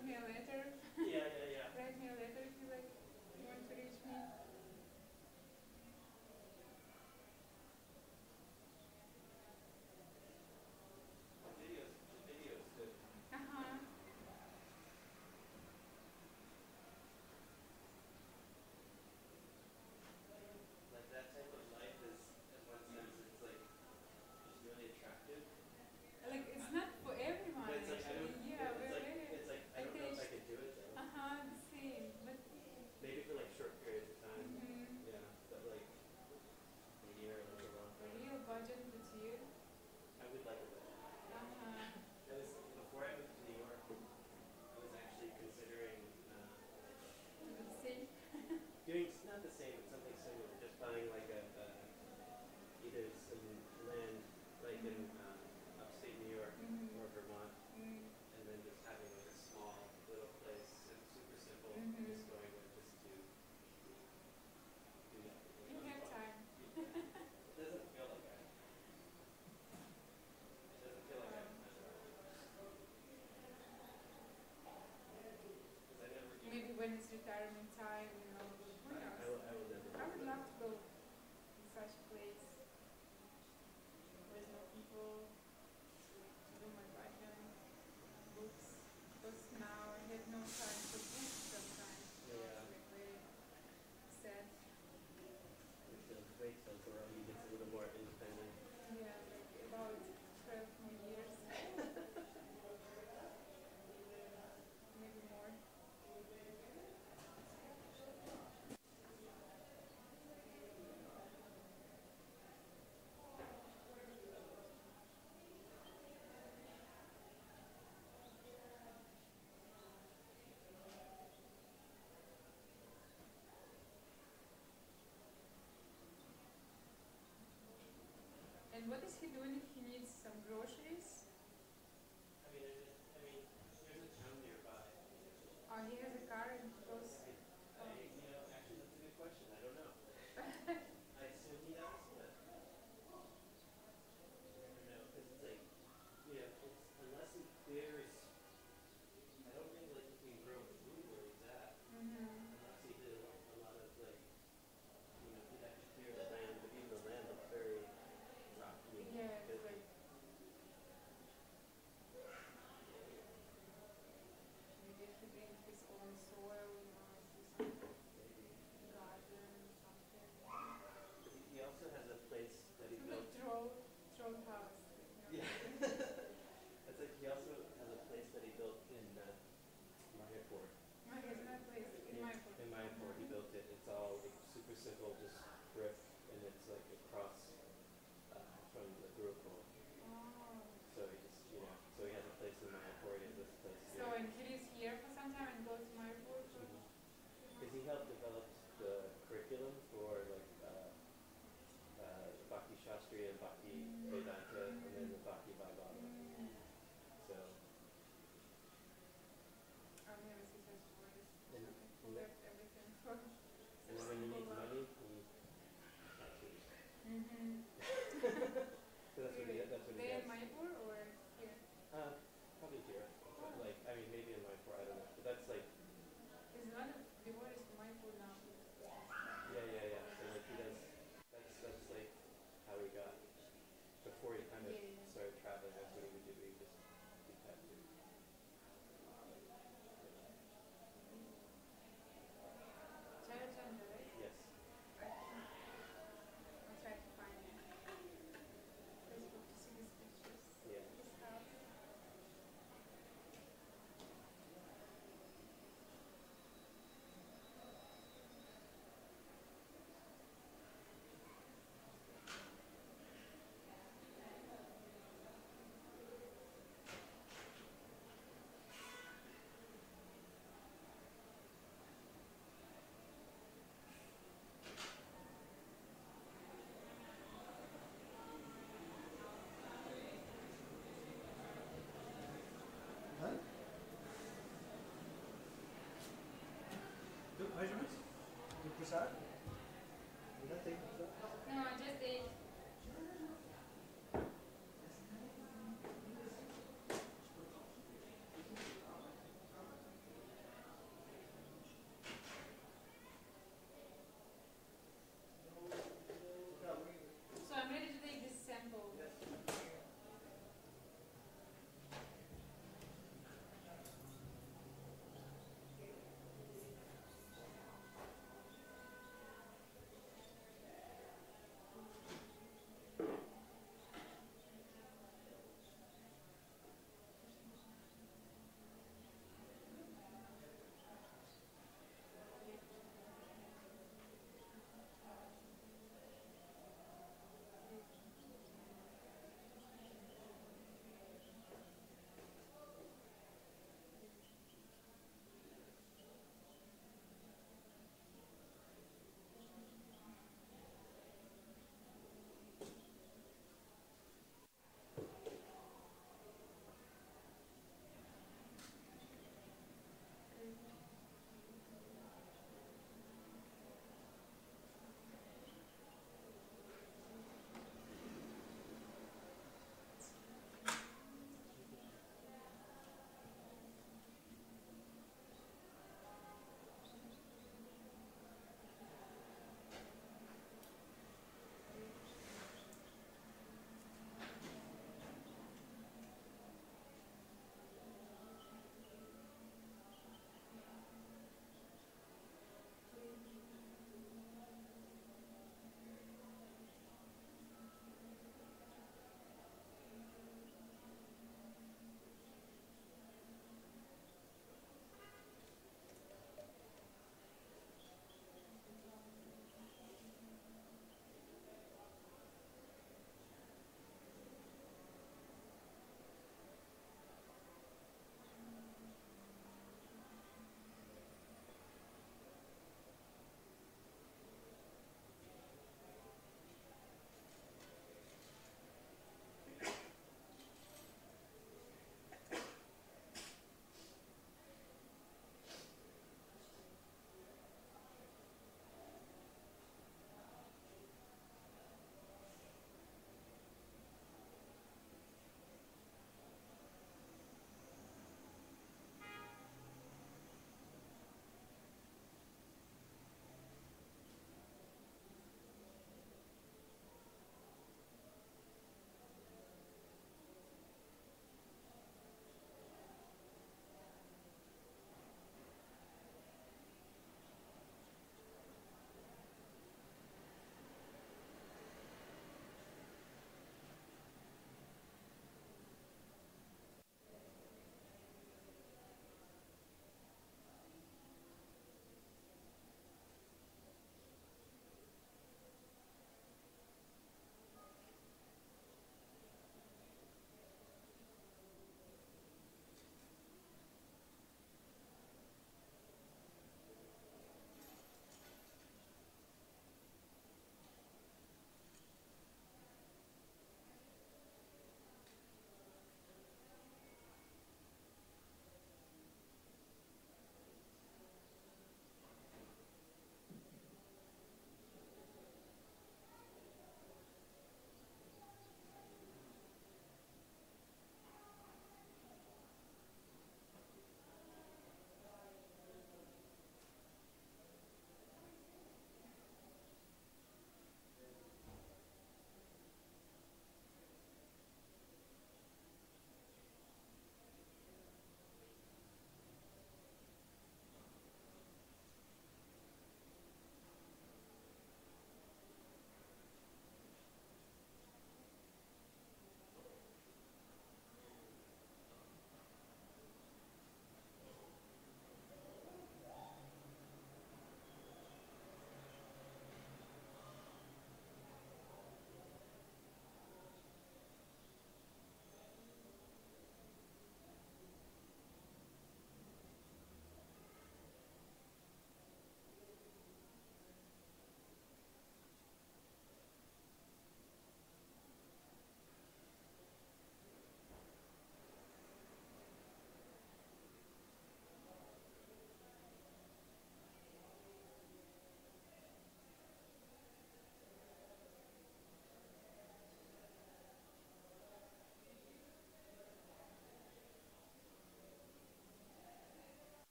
wrote me a letter. Yeah. Write me a letter if you like want to reach me. The video is good. Uh-huh. Like that type of life is, in one sense, it's like just really attractive. Like it's not for everyone But it's like I actually. don't. Yeah, It's we're like very I don't know if I could do it though. uh-huh, the same. But Maybe for like short periods of time. mm-hmm. Yeah, but like a year or like a long A time. real budget with you. I would like it. Uh-huh. I was before I moved to New York. I was actually considering The same. doing not the same, but something similar. Just buying like either some land like in upstate New York or Vermont, Mm. and then just having like a small little place, super simple, just going there just to do that. You have time. It doesn't feel like I. It doesn't feel like I. Because I never. Maybe when it's retirement time, you know, who knows? I will never. I would love to go in such a place. There's no people to do my Russian books. Because now I have no time for books sometimes. Yeah. It's like very sad. Wait till Corona gets a little more independent. Yeah, like about 12 more years. Maybe more. And what is he doing if he needs some groceries? I mean, there's a town nearby. Oh, he has a car and he goes. Actually, that's a good question. I don't know. I assume he does, but I never know because it's like, it's unless there's. I don't think like you can grow food where he's at unless he did a lot of like, he'd have to clear the land, but even the land looks very rocky. Yeah, it's like maybe he brings his own soil, you know, do some garden or something. He also has a place that he It's built. like troll house. You know? Yeah. It's like he also has a place that he built in Mayapur. It's not place in my book. In Mayapur, he built it. It's all like super simple, just brick, and it's like across from the Gurukul. Oh. So he just, so he has a place in Mayapur, he has this place here. So and he lives here for some time and goes to my book. Because he helped develop the curriculum for like Bhakti Shastri and Bhakti Vedanta, and then the Bhakti Bhāgavata. So. I've never seen such stories. And, He left everything for and then when you need money, he So that's what he There does. in Mayapur or here? Probably here. But like, I mean, maybe in Mayapur, I don't know. But that's like, There's a lot of devotees to Mayapur now. yeah. So like he does, that's like how he got, before he kind of started traveling, that's what he would do. He just do tattoos. Charachandra, right? Yes. I'll try to find Facebook to see these pictures. Yeah. His house. Done? Do measurements? Do prasad? You're not taking prasad? No, I just ate.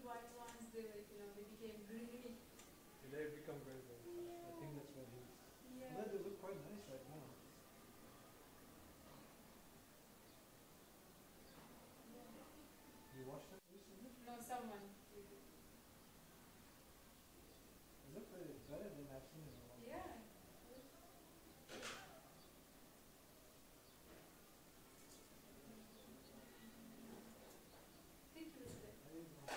white ones, they like, they became really, They become very, very fast. I think that's what he. yeah. But they look quite nice right now. You watched them recently? No, someone. They look very better than I've seen in a while. Yeah. Thank you, Elizabeth. I didn't know.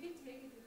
you can take it to